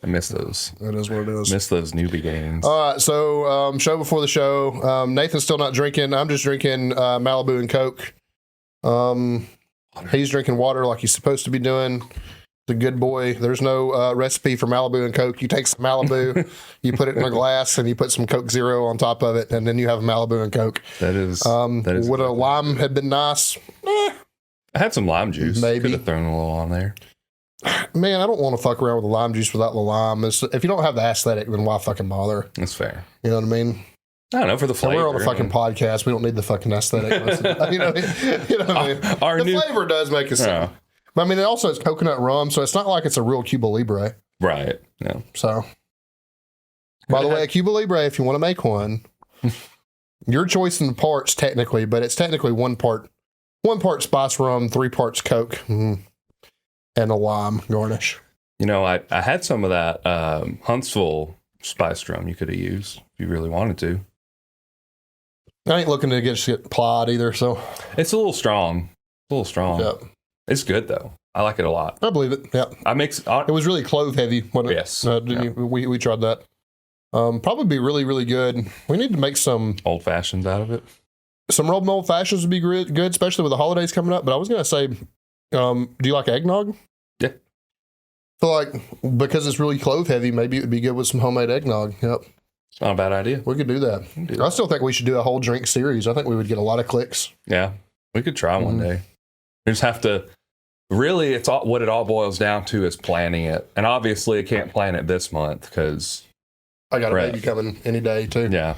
I miss those. That is what it is. Miss those newbie games. All right, so show before the show. Nathan's still not drinking. I'm just drinking Malibu and Coke. He's drinking water like he's supposed to be doing. The good boy. There's no recipe for Malibu and Coke. You take some Malibu, you put it in a glass, and you put some Coke Zero on top of it, and then you have Malibu and Coke. That is. Would a lime have been nice? I had some lime juice. Maybe. Could have thrown a little on there. Man, I don't want to fuck around with the lime juice without the lime. If you don't have the aesthetic, then why fucking bother? That's fair. You know what I mean? I don't know, for the flavor. We're on a fucking podcast. We don't need the fucking aesthetic. You know what I mean? The flavor does make it sound. But I mean, it's coconut rum, so it's not like it's a real Cuba Libre. Right. Yeah. So, by the way, a Cuba Libre, if you want to make one, your choice in the parts technically, but it's technically one part spice rum, 3 parts Coke, and a lime garnish. You know, I had some of that Huntsville spice rum you could have used if you really wanted to. I ain't looking to get plied either, so. It's a little strong. Yep. It's good, though. I like it a lot. I believe it, yeah. It was really clove heavy, wasn't it? Yes. We tried that. Probably be really, really good. We need to make some old fashions out of it. Some Roman old fashions would be good, especially with the holidays coming up. But I was going to say, do you like eggnog? Yeah. I feel like because it's really clove heavy, maybe it would be good with some homemade eggnog. Yep. It's not a bad idea. We could do that. I still think we should do a whole drink series. I think we would get a lot of clicks. Yeah. We could try one day. We just have to. Really, what it all boils down to is planning it. And obviously, I can't plan it this month because I got a baby coming any day, too. Yeah.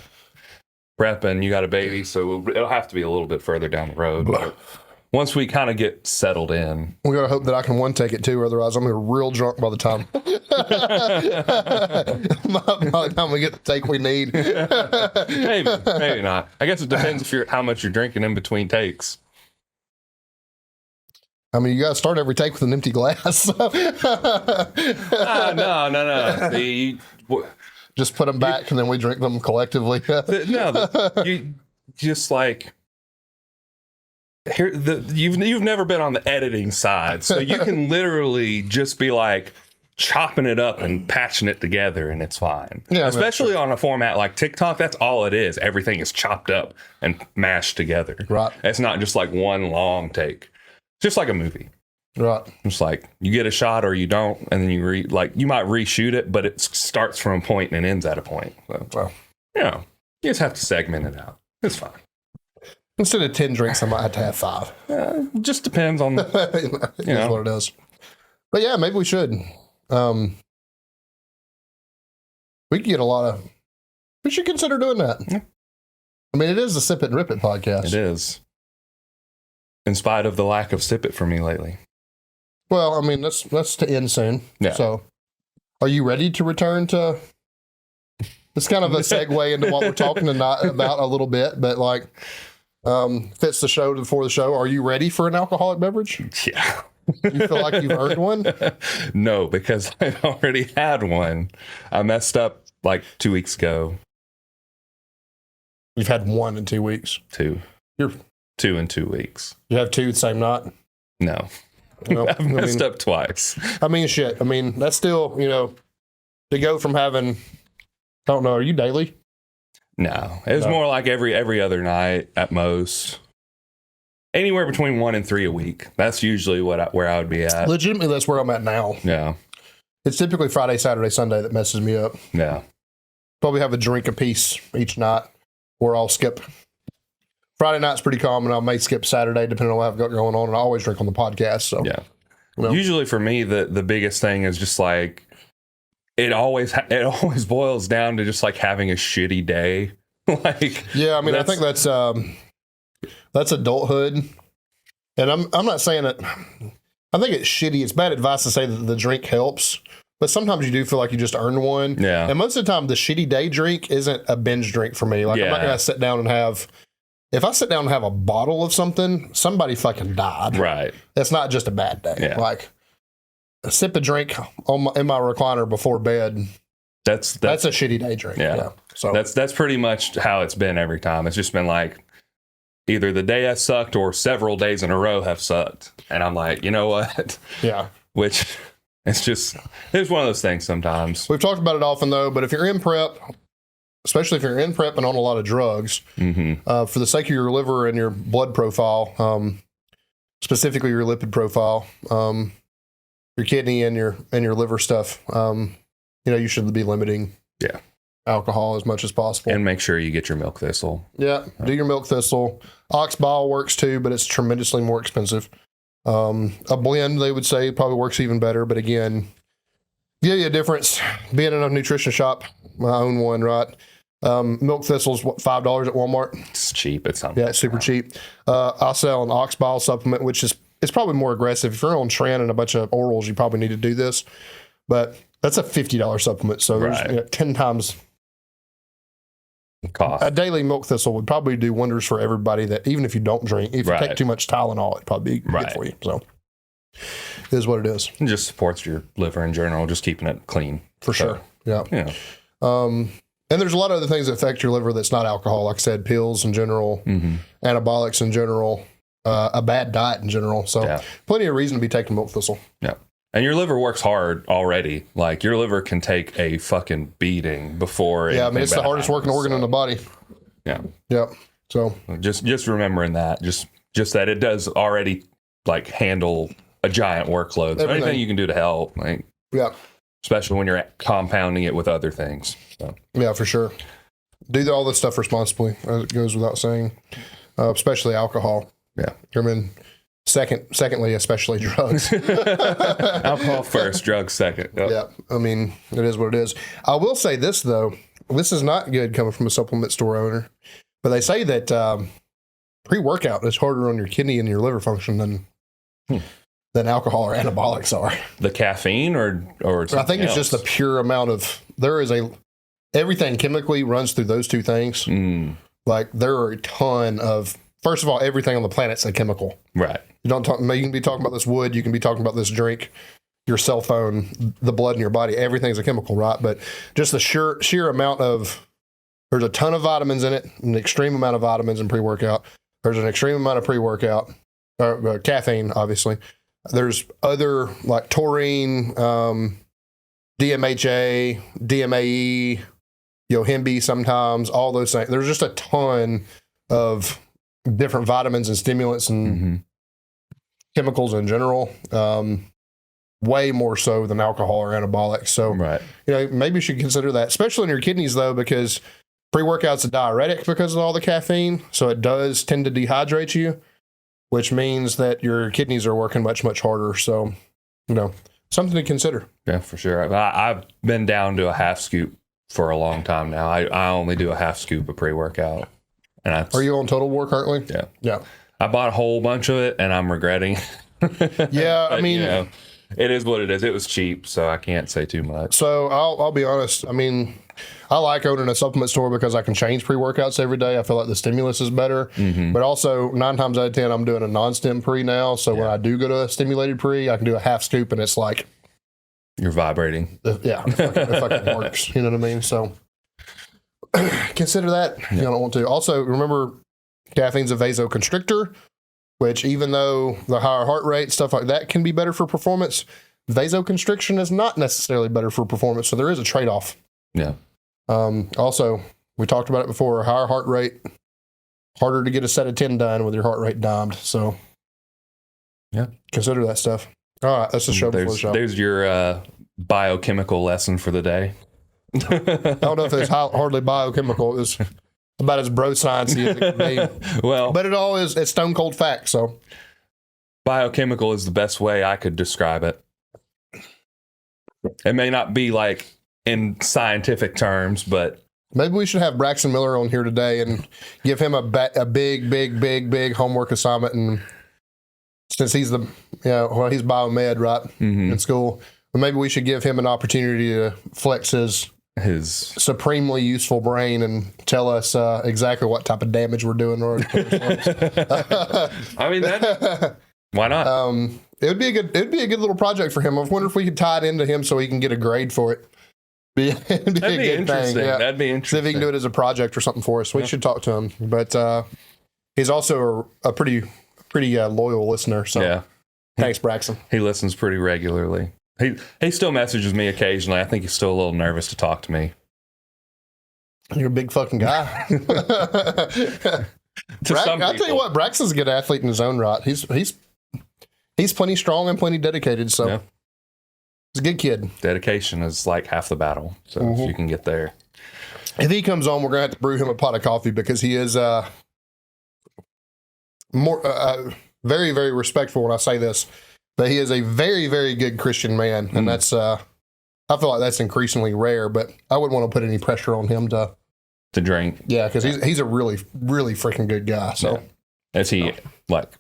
Prepping, you got a baby, so it'll have to be a little bit further down the road. But once we kind of get settled in. We got to hope that I can one take it, too. Otherwise, I'm going to be real drunk by the time. By the time we get the take we need. maybe not. I guess it depends how much you're drinking in between takes. I mean, you got to start every take with an empty glass. No. Just put them back and then we drink them collectively. You just like you've never been on the editing side, so you can literally just be like chopping it up and patching it together, and it's fine. Yeah, especially on a format like TikTok, that's all it is. Everything is chopped up and mashed together. Right. It's not just like one long take. Just like a movie. Right. It's like you get a shot or you don't, and then you might reshoot it, but it starts from a point and ends at a point. So, you just have to segment it out. It's fine. Instead of 10 drinks, I might have to have 5. Just depends on That's what it is. But yeah, maybe we should. We could get we should consider doing that. Yeah. I mean, it is a Sip It and Rip It podcast. It is. In spite of the lack of Sip It for me lately. Well, I mean, that's to end soon. Yeah. So, are you ready to return to? It's kind of a segue into what we're talking about a little bit, but like, fits the show before the show. Are you ready for an alcoholic beverage? Yeah. You feel like you've earned one? No, because I already had one. I messed up like 2 weeks ago. You've had one in 2 weeks. 2. You're 2 in 2 weeks. You have 2 the same night? No. I've messed up twice. I mean, shit. I mean, that's still, to go from having, I don't know, are you daily? No. It was more like every other night at most. Anywhere between 1 and 3 a week. That's usually where I would be at. Legitimately, that's where I'm at now. Yeah. It's typically Friday, Saturday, Sunday that messes me up. Yeah. Probably have a drink apiece each night, or I'll skip. Friday night's pretty common. I may skip Saturday depending on what I've got going on, and I always drink on the podcast. So yeah. Usually for me, the biggest thing is just like it always boils down to just like having a shitty day. Like yeah, I mean, I think that's adulthood, and I'm not saying that. I think it's shitty. It's bad advice to say that the drink helps, but sometimes you do feel like you just earned one. Yeah, and most of the time, the shitty day drink isn't a binge drink for me. Like I'm not gonna sit down and have. If I sit down and have a bottle of something, somebody fucking died. Right. That's not just a bad day. Yeah. Like a sip of drink in my recliner before bed. That's a shitty day drink. Yeah. So that's pretty much how it's been every time. It's just been like either the day has sucked or several days in a row have sucked. And I'm like, you know what? Yeah. Which It's one of those things sometimes. We've talked about it often though, but if you're in prep, especially if you're in prep and on a lot of drugs, for the sake of your liver and your blood profile, specifically your lipid profile, your kidney and your liver stuff, you should be limiting alcohol as much as possible. And make sure you get your milk thistle. Yeah, do your milk thistle. Ox bile works too, but it's tremendously more expensive. A blend, they wowould say, probably works even better. But again, give you a difference. Being in a nutrition shop, I own one, right? Milk thistle's what, $5 at Walmart? It's cheap. It's something. Yeah, it's super cheap. I'll sell an ox bile supplement, which it's probably more aggressive. If you're on Tren and a bunch of orals, you probably need to do this. But that's a $50 supplement. So there's 10 times cost. A daily milk thistle would probably do wonders for everybody, that even if you don't drink, if you take too much Tylenol, it'd probably be good for you. So it is what it is. It just supports your liver in general, just keeping it clean. For sure. Yeah. And there's a lot of other things that affect your liver that's not alcohol. Like I said, pills in general, anabolics in general, a bad diet in general. So plenty of reason to be taking milk thistle. Yeah. And your liver works hard already. Like, your liver can take a fucking beating before. Yeah, I mean, it's the hardest working organ in the body. Yeah. Yep. So just remembering that, just that it does already like handle a giant workload. So anything you can do to help, like, especially when you're compounding it with other things. So. Yeah, for sure. Do all this stuff responsibly. It goes without saying, especially alcohol. Yeah. I mean, secondly, especially drugs. Alcohol first, drugs second. Yep. Yeah. I mean, it is what it is. I will say this, though. This is not good coming from a supplement store owner, but they say that pre-workout is harder on your kidney and your liver function than alcohol or anabolics are. The caffeine or I think it's just the pure amount of, everything chemically runs through those two things. Like, there are a ton of, first of all, everything on the planet's a chemical. Right. You can be talking about this wood, you can be talking about this drink, your cell phone, the blood in your body, everything's a chemical, right? But just the sheer amount of, there's a ton of vitamins in it, an extreme amount of vitamins in pre-workout. There's an extreme amount of pre-workout, caffeine, obviously. There's other, like taurine, DMHA, DMAE, yohimbe sometimes, all those things. There's just a ton of different vitamins and stimulants and chemicals in general, way more so than alcohol or anabolics. So, maybe you should consider that, especially in your kidneys, though, because pre-workout's a diuretic because of all the caffeine. So it does tend to dehydrate you, which means that your kidneys are working much, much harder. So, something to consider. Yeah, for sure. I've been down to a half scoop for a long time now. I only do a half scoop of pre-workout. And are you on Total War currently? Yeah. Yeah. I bought a whole bunch of it and I'm regretting. Yeah, I mean, it is what it is. It was cheap, so I can't say too much. So I'll be honest. I mean, I like owning a supplement store because I can change pre-workouts every day. I feel like the stimulus is better. But also 9 times out of 10, I'm doing a non-stim pre now. So when I do go to a stimulated pre, I can do a half scoop and it's like, you're vibrating. It fucking works. You know what I mean? So consider that. You don't want to. Also, remember, caffeine's a vasoconstrictor, which even though the higher heart rate, stuff like that can be better for performance, vasoconstriction is not necessarily better for performance. So there is a trade-off. Yeah. Also, we talked about it before, a higher heart rate, harder to get a set of 10 done with your heart rate dimed. So consider that stuff. All right, that's the show before the show. There's your biochemical lesson for the day. I don't know if it's hardly biochemical. It's about as bro sciencey as it can be. Well, but it's stone cold fact. So biochemical is the best way I could describe it. It may not be like in scientific terms, but maybe we should have Braxton Miller on here today and give him a big homework assignment. And since he's he's biomed, right, in school, but maybe we should give him an opportunity to flex his supremely useful brain and tell us exactly what type of damage we're doing. I mean, why not? It'd be a good little project for him. I wonder if we could tie it into him so he can get a grade for it. That'd be a good thing. Yeah. That'd be interesting. See if he can do it as a project or something for us. We should talk to him. But he's also a pretty loyal listener. So thanks, Braxton. He listens pretty regularly. He still messages me occasionally. I think he's still a little nervous to talk to me. You're a big fucking guy. To some I'll tell you what, Braxton's a good athlete in his own right. He's plenty strong and plenty dedicated. So he's a good kid. Dedication is like half the battle. So if you can get there. If he comes on, we're gonna have to brew him a pot of coffee because he is very, very respectful when I say this, but he is a very, very good Christian man, and that's I feel like that's increasingly rare. But I wouldn't want to put any pressure on him to drink. Yeah, because he's a really, really freaking good guy. So is he like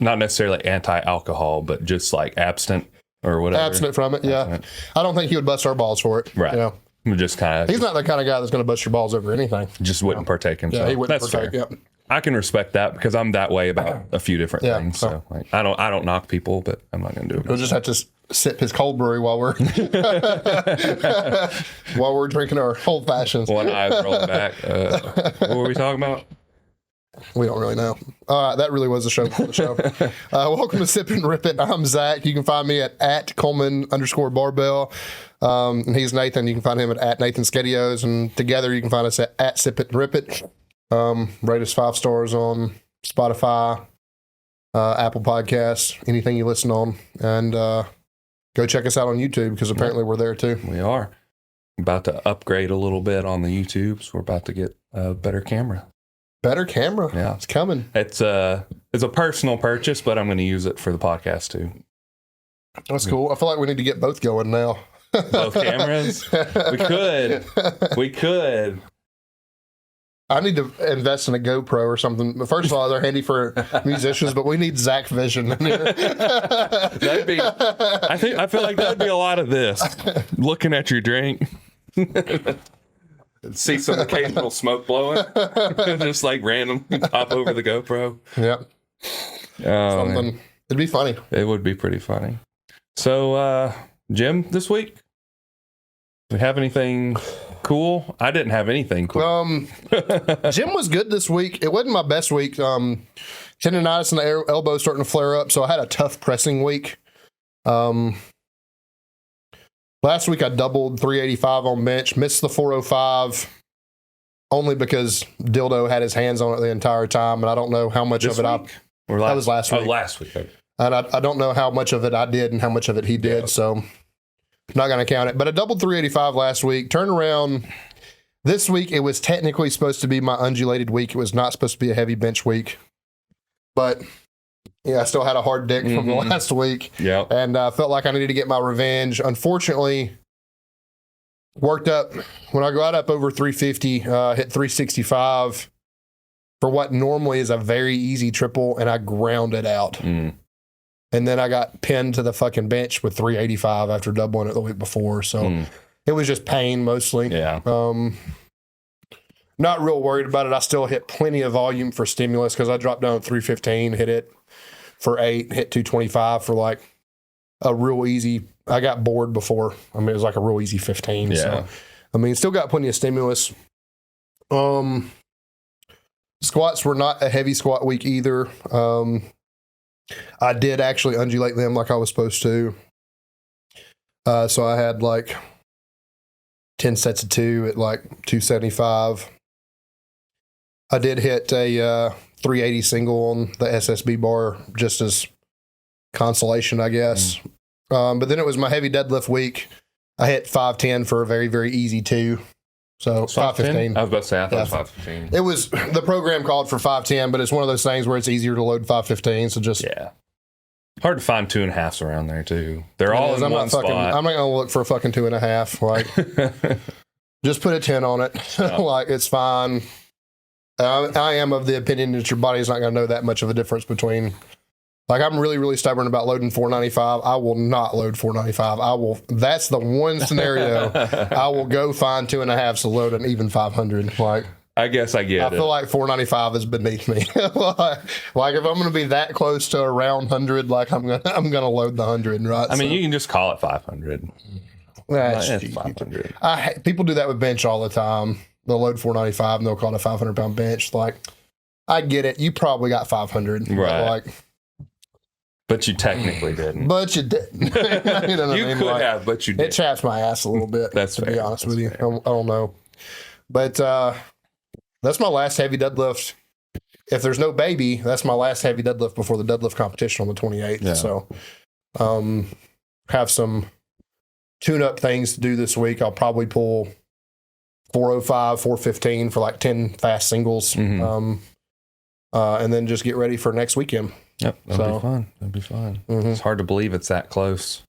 not necessarily anti-alcohol, but just like abstinent or whatever? Abstinent from it. Yeah, I don't think he would bust our balls for it. Right. You know? Just kind of. He's not the kind of guy that's going to bust your balls over anything. Just wouldn't partake himself. Yeah, he wouldn't That's partake. fair. Yep. I can respect that because I'm that way about a few different things. so- So like, I don't knock people, but I'm not going to do it. We'll just have to sip his cold brewery while we're drinking our old fashions. One eye rolling back. What were we talking about? We don't really know. All right, that really was the show for the show. Welcome to Sip and Rip It. I'm Zach. You can find me at Coleman_Barbell. And he's Nathan. You can find him at Nathan Skedios. And together you can find us at Sip It and Rip It. Rate us 5 stars on Spotify, Apple Podcasts, anything you listen on. And go check us out on YouTube because apparently we're there too. We are about to upgrade a little bit on the YouTube. So we're about to get a better camera. Better camera. Yeah. It's coming. It's a personal purchase, but I'm going to use it for the podcast too. That's cool. I feel like we need to get both going now. Both cameras? We could. I need to invest in a GoPro or something. First of all, they're handy for musicians, but we need Zach Vision in here. That'd be. I feel like that'd be a lot of this. Looking at your drink. See some occasional smoke blowing. Just like random pop over the GoPro. Yep. Something. It'd be funny. It would be pretty funny. So, Jim, this week, do we have anything cool? I didn't have anything cool. Jim was good this week. It wasn't my best week. Tendonitis in the elbow starting to flare up, so I had a tough pressing week. Last week I doubled 385 on bench, missed the 405 only because Dildo had his hands on it the entire time, and I don't know how much this of it week? that was last week. Oh, last week. Okay. And I don't know how much of it I did and how much of it he did, so I'm not going to count it. But I doubled 385 last week. Turned around this week. It was technically supposed to be my undulated week. It was not supposed to be a heavy bench week. But, yeah, I still had a hard dick from the last week. Yeah. And I felt like I needed to get my revenge. Unfortunately, worked up. When I got up over 350, hit 365 for what normally is a very easy triple, and I ground it out. And then I got pinned to the fucking bench with 385 after doubling it the week before. So it was just pain mostly. Yeah. Not real worried about it. I still hit plenty of volume for stimulus because I dropped down to 315, hit it for 8, hit 225 for like a real easy. I got bored before. I mean, it was like a real easy 15. Yeah. So, I mean, still got plenty of stimulus. Squats were not a heavy squat week either. I did actually undulate them like I was supposed to. So I had like 10 sets of 2 at like 275. I did hit a 380 single on the SSB bar just as consolation, I guess. But then it was my heavy deadlift week. I hit 510 for a very, very easy 2. So 515. I was about to say, I thought it was 515. It was, the program called for 510, but it's one of those things where it's easier to load 515. So just. Yeah. Hard to find 2.5s around there, too. They're all in one spot. I'm not going to look for a fucking 2.5. Like, just put a 10 on it. Like, it's fine. I am of the opinion that your body's not going to know that much of a difference between. Like, I'm really, really stubborn about loading 495. I will not load 495. That's the one scenario I will go find 2.5s to load an even 500. Like, I guess I get it. I feel like 495 is beneath me. like if I'm going to be that close to around 100, like I'm gonna load the 100, right? I mean, you can just call it 500. That's It's 500. people do that with bench all the time. They'll load 495 and they'll call it a 500-pound bench. Like, I get it. You probably got 500. Right. Like, But you technically didn't. But you didn't. You know what you I mean? could have, but you didn't. It chaps my ass a little bit, That's to fair. be honest That's with you. fair. I don't know. But that's my last heavy deadlift. If there's no baby, that's my last heavy deadlift before the deadlift competition on the 28th. Yeah. So have some tune-up things to do this week. I'll probably pull 405, 415 for like 10 fast singles. Mhm. And then just get ready for next weekend. Yep, that'll be fun. That'll be fun. Mhm. It's hard to believe it's that close.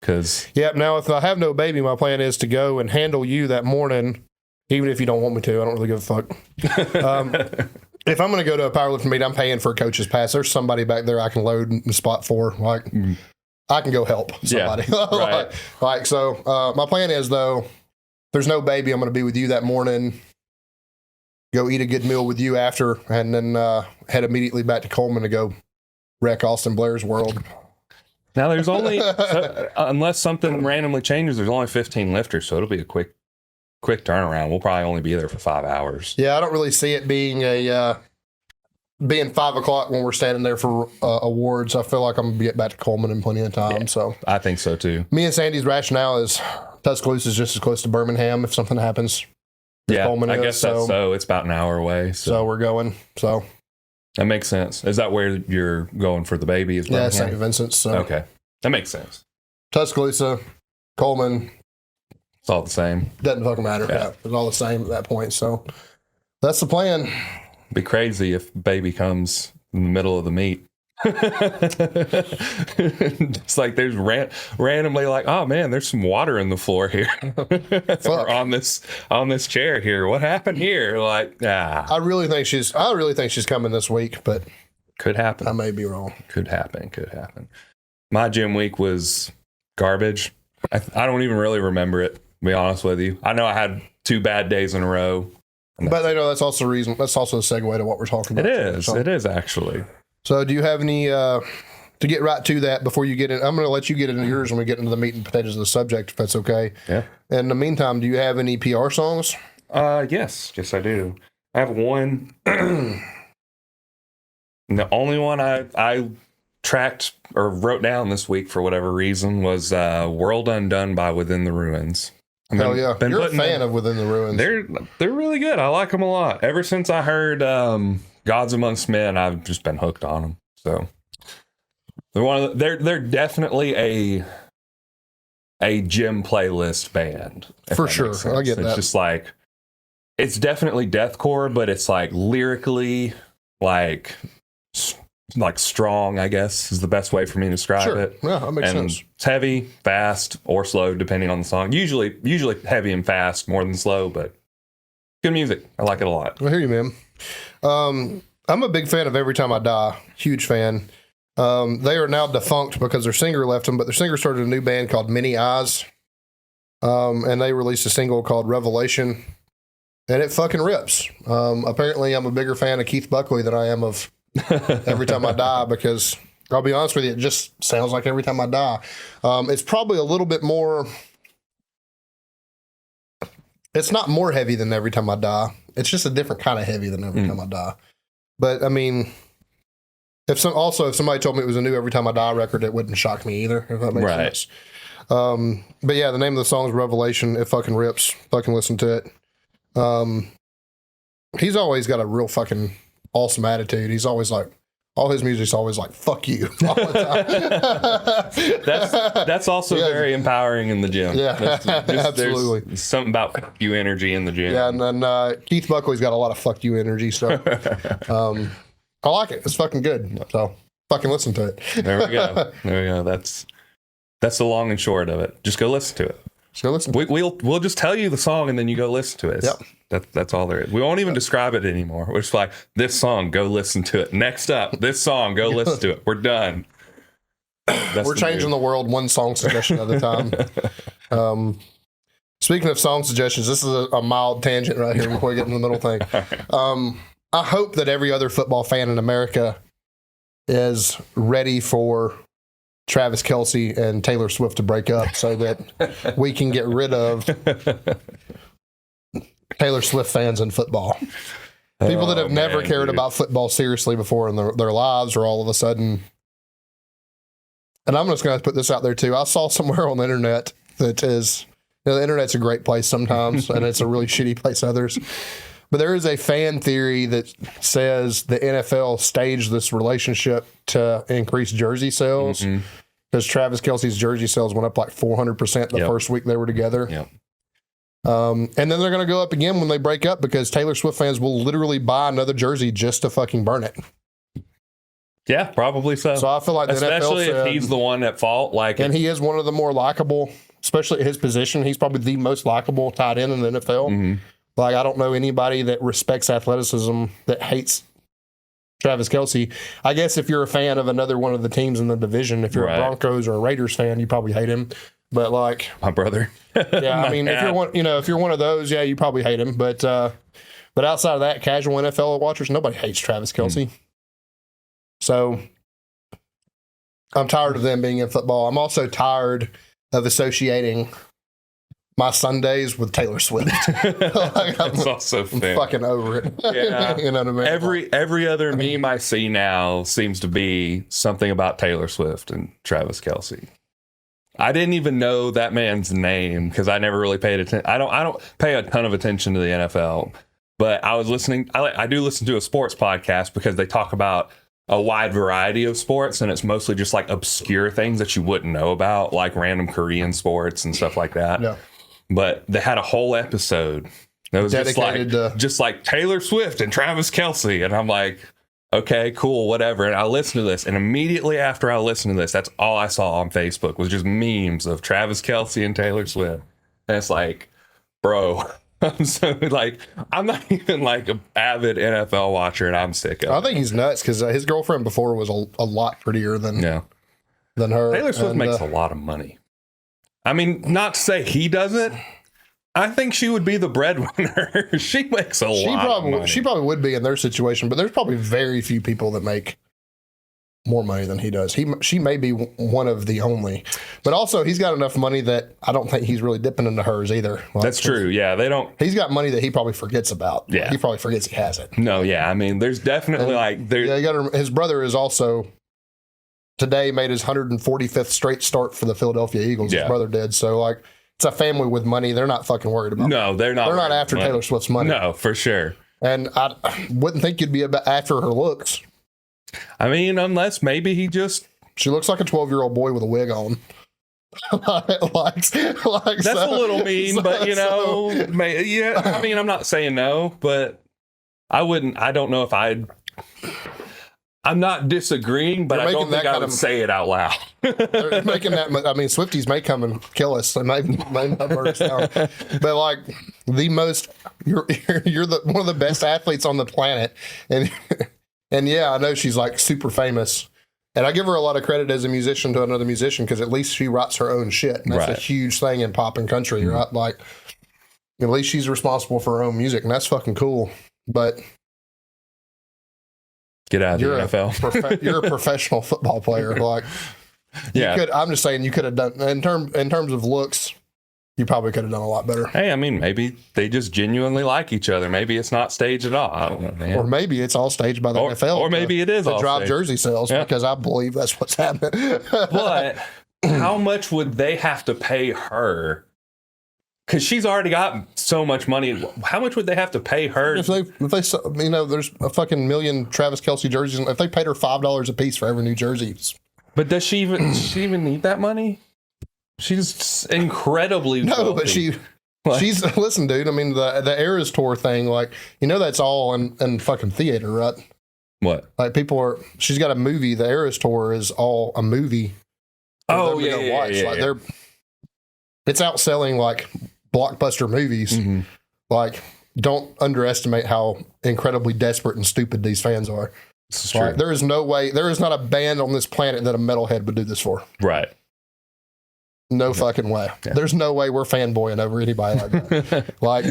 Because Yep. Now, if I have no baby, my plan is to go and handle you that morning, even if you don't want me to. I don't really give a fuck. If I'm going to go to a powerlifting meet, I'm paying for a coach's pass. There's somebody back there I can load the spot for. Like, I can go help somebody. right. So my plan is, though, there's no baby. I'm going to be with you that morning. Go eat a good meal with you after, and then head immediately back to Coleman to go wreck Austin Blair's world. Now there's only, unless something randomly changes, there's only 15 lifters, so it'll be a quick turnaround. We'll probably only be there for 5 hours. Yeah, I don't really see it being being 5 o'clock when we're standing there for awards. I feel like I'm gonna get back to Coleman in plenty of time. Yeah. So I think so too. me and Sandy's rationale is Tuscaloosa is just as close to Birmingham if something happens. Yeah, Coleman I is, guess that's so. It's about an hour away. So we're going. So that makes sense. Is that where you're going for the baby? Is yeah, Birmingham? St. Vincent's. So Okay, that makes sense. Tuscaloosa, Coleman, It's all the same. doesn't fucking matter. Yeah. Yeah, it's all the same at that point. So that's the plan. It'd be crazy if baby comes in the middle of the meet. It's like there's randomly like, oh man, there's some water in the floor here. Or on this chair here. What happened here? Like, I really think she's coming this week, but could happen. I may be wrong. Could happen. My gym week was garbage. I don't even really remember it, to be honest with you. I know I had 2 bad days in a row. But I know that's also the reason. That's also a segue to what we're talking about. It is actually. So, do you have any to get right to that before you get in? I'm going to let you get into yours when we get into the meat and potatoes of the subject, if that's okay. Yeah. In the meantime, do you have any PR songs? Yes, I do. I have one. The only one I tracked or wrote down this week for whatever reason was "World Undone" by Within the Ruins. Hell yeah, you're a fan of Within the Ruins. They're really good. I like them a lot. Ever since I heard "Gods Amongst Men," I've just been hooked on them. So they're definitely a gym playlist band for sure. I get that. It's just like it's definitely deathcore, but it's like lyrically like strong, I guess is the best way for me to describe it. Yeah, that makes sense. It's heavy, fast, or slow, depending on the song. Usually heavy and fast more than slow, but good music. I like it a lot. I hear you, man. I'm a big fan of Every Time I Die. Huge fan. They are now defunct because their singer left them, but their singer started a new band called Many Eyes. And they released a single called Revelation. And it fucking rips. Apparently, I'm a bigger fan of Keith Buckley than I am of Every Time I Die, because I'll be honest with you, it just sounds like Every Time I Die. It's probably a little bit more. It's not more heavy than Every Time I Die. It's just a different kind of heavy than Every Time I Die. But I mean, if somebody told me it was a new Every Time I Die record, it wouldn't shock me either, if that makes sense. But yeah, the name of the song is Revelation. It fucking rips. Fucking listen to it. He's always got a real fucking awesome attitude. He's always like, all his music's always like, fuck you. All the time. That's also very empowering in the gym. Yeah, absolutely. There's something about fuck you energy in the gym. Yeah, and then Keith Buckley's got a lot of fuck you energy, so I like it. It's fucking good. So fucking listen to it. There we go. That's the long and short of it. Just go listen to it. So listen. We'll just tell you the song and then you go listen to it. Yep. That's all there is. We won't even describe it anymore. We're just like, this song, go listen to it. Next up, this song, go listen to it. We're done. We're changing the world one song suggestion at a time. Speaking of song suggestions, this is a mild tangent right here before we get into the middle thing. I hope that every other football fan in America is ready for Travis Kelce and Taylor Swift to break up so that we can get rid of Taylor Swift fans in football. People that have never cared about football seriously before in their lives are all of a sudden and I'm just going to put this out there too. I saw somewhere on the internet that is, the internet's a great place sometimes, and it's a really shitty place others. But there is a fan theory that says the NFL staged this relationship to increase jersey sales because Travis Kelce's jersey sales went up like 400% the first week they were together. Yep. And then they're going to go up again when they break up because Taylor Swift fans will literally buy another jersey just to fucking burn it. Yeah, probably so. So I feel like the especially NFL said, if he's the one at fault. Like, and he is one of the more likable, especially at his position. He's probably the most likable tight end in the NFL. Like, I don't know anybody that respects athleticism that hates Travis Kelce. I guess if you're a fan of another one of the teams in the division, if you're a Broncos or a Raiders fan, you probably hate him. But like my brother, yeah, I mean, if you're one, if you're one of those, yeah, you probably hate him. But outside of that, casual NFL watchers, nobody hates Travis Kelce. So I'm tired of them being in football. I'm also tired of associating my Sundays with Taylor Swift. Like, I'm also fucking over it. Yeah. You know what I mean? Every other meme I see now seems to be something about Taylor Swift and Travis Kelce. I didn't even know that man's name because I never really paid attention. I don't pay a ton of attention to the NFL, but I was listening. I do listen to a sports podcast because they talk about a wide variety of sports, and it's mostly just like obscure things that you wouldn't know about, like random Korean sports and stuff like that. Yeah. But they had a whole episode that was dedicated just like Taylor Swift and Travis Kelce, and I'm like, okay, cool, whatever. And I listened to this, and immediately after I listened to this, that's all I saw on Facebook was just memes of Travis Kelce and Taylor Swift. And it's like, bro, I'm not even like an avid NFL watcher, and I'm sick of it. I think he's nuts because his girlfriend before was a lot prettier than her. Taylor Swift makes a lot of money. I mean, not to say he doesn't. I think she would be the breadwinner. She makes a lot of money. She probably would be in their situation, but there's probably very few people that make more money than he does. She may be one of the only. But also, he's got enough money that I don't think he's really dipping into hers either. Like, that's true. Yeah, they don't. He's got money that he probably forgets about. Yeah. He probably forgets he has it. No, yeah. I mean, there's definitely his brother is also today made his 145th straight start for the Philadelphia Eagles. Yeah. His brother did. So, like, it's a family with money. They're not fucking worried about it. No, they're not. They're not after Taylor Swift's money. No, for sure. And I wouldn't think you'd be after her looks. I mean, unless maybe he just... She looks like a 12-year-old boy with a wig on. That's a little mean, but, yeah, I mean, I'm not saying no, but I don't know if I'm not disagreeing, but I don't think I would say it out loud. They're making that. I mean, Swifties may come and kill us. They may not burn us down. But like you're one of the best athletes on the planet, and yeah, I know she's like super famous, and I give her a lot of credit as a musician to another musician because at least she writes her own shit, and that's a huge thing in pop and country, right? Like at least she's responsible for her own music, and that's fucking cool. But get out of the NFL. You're a professional football player. Like, I'm just saying you could have done in terms of looks. You probably could have done a lot better. Hey, I mean, maybe they just genuinely like each other. Maybe it's not staged at all. I don't know, man. Or maybe it's all staged by the NFL. Or maybe it is to all drive staged. jersey sales because I believe that's what's happening. But how much would they have to pay her? Because she's already got so much money. How much would they have to pay her? If they, there's a fucking million Travis Kelce jerseys. If they paid her $5 a piece for every new jersey. But does she even need that money? She's incredibly wealthy. But she's listen, dude. I mean, the Eras Tour thing, like that's all in fucking theater, right? What? Like she's got a movie. The Eras Tour is all a movie. Oh yeah. Like it's outselling like blockbuster movies. Mm-hmm. Like, don't underestimate how incredibly desperate and stupid these fans are. It's true. Like, there is not a band on this planet that a metalhead would do this for. Right. No fucking way. Yeah. There's no way we're fanboying over anybody like that. Like,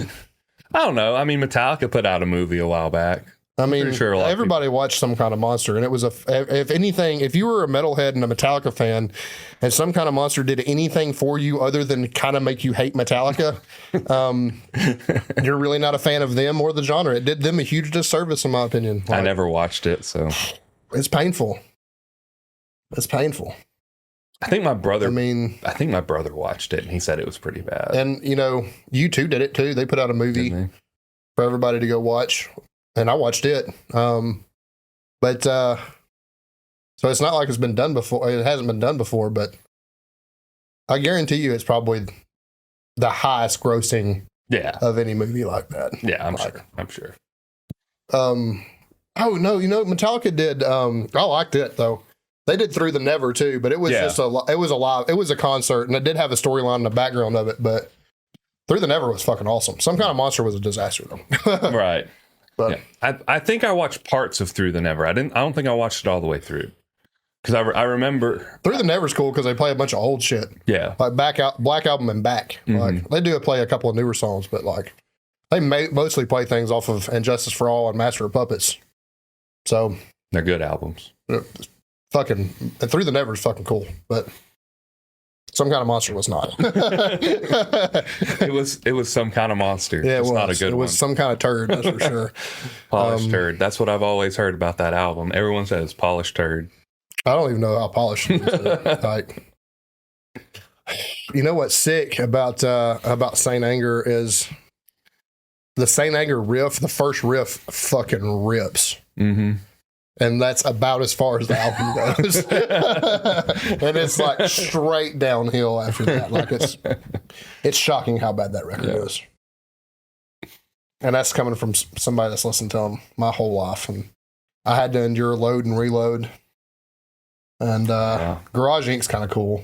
I don't know. I mean, Metallica put out a movie a while back. I mean, sure everybody watched Some Kind of Monster, and it was if anything, if you were a metalhead and a Metallica fan, and Some Kind of Monster did anything for you other than kind of make you hate Metallica, you're really not a fan of them or the genre. It did them a huge disservice, in my opinion. Like, I never watched it, so it's painful. It's painful. I think my brother. I mean, I think my brother watched it and he said it was pretty bad. And U2 did it too. They put out a movie for everybody to go watch, and I watched it. But so it's not like it's been done before. It hasn't been done before, but I guarantee you, it's probably the highest grossing of any movie like that. Yeah, I'm sure. I'm sure. Oh no, Metallica did. I liked it though. They did Through the Never too, but it was just it was a concert, and it did have a storyline in the background of it. But Through the Never was fucking awesome. Some Kind of Monster was a disaster though. Right. But I think I watched parts of Through the Never. I don't think I watched it all the way through. Because I remember Through the Never's cool because they play a bunch of old shit. Yeah. Like Black Album and Back. Like they do play a couple of newer songs, but like they mostly play things off of And Justice for All and Master of Puppets. So they're good albums. And Through the Never is fucking cool, but Some Kind of Monster was not. It was Some Kind of Monster. Yeah, it's not a good one. It was some kind of turd, that's for sure. Polished turd. That's what I've always heard about that album. Everyone says polished turd. I don't even know how polished it is. Like, you know what's sick about Saint Anger is the Saint Anger riff. The first riff fucking rips. Mm-hmm. And that's about as far as the album goes. And it's like straight downhill after that. Like it's shocking how bad that record is. And that's coming from somebody that's listened to them my whole life. And I had to endure Load and Reload. And Garage Inc.'s kind of cool.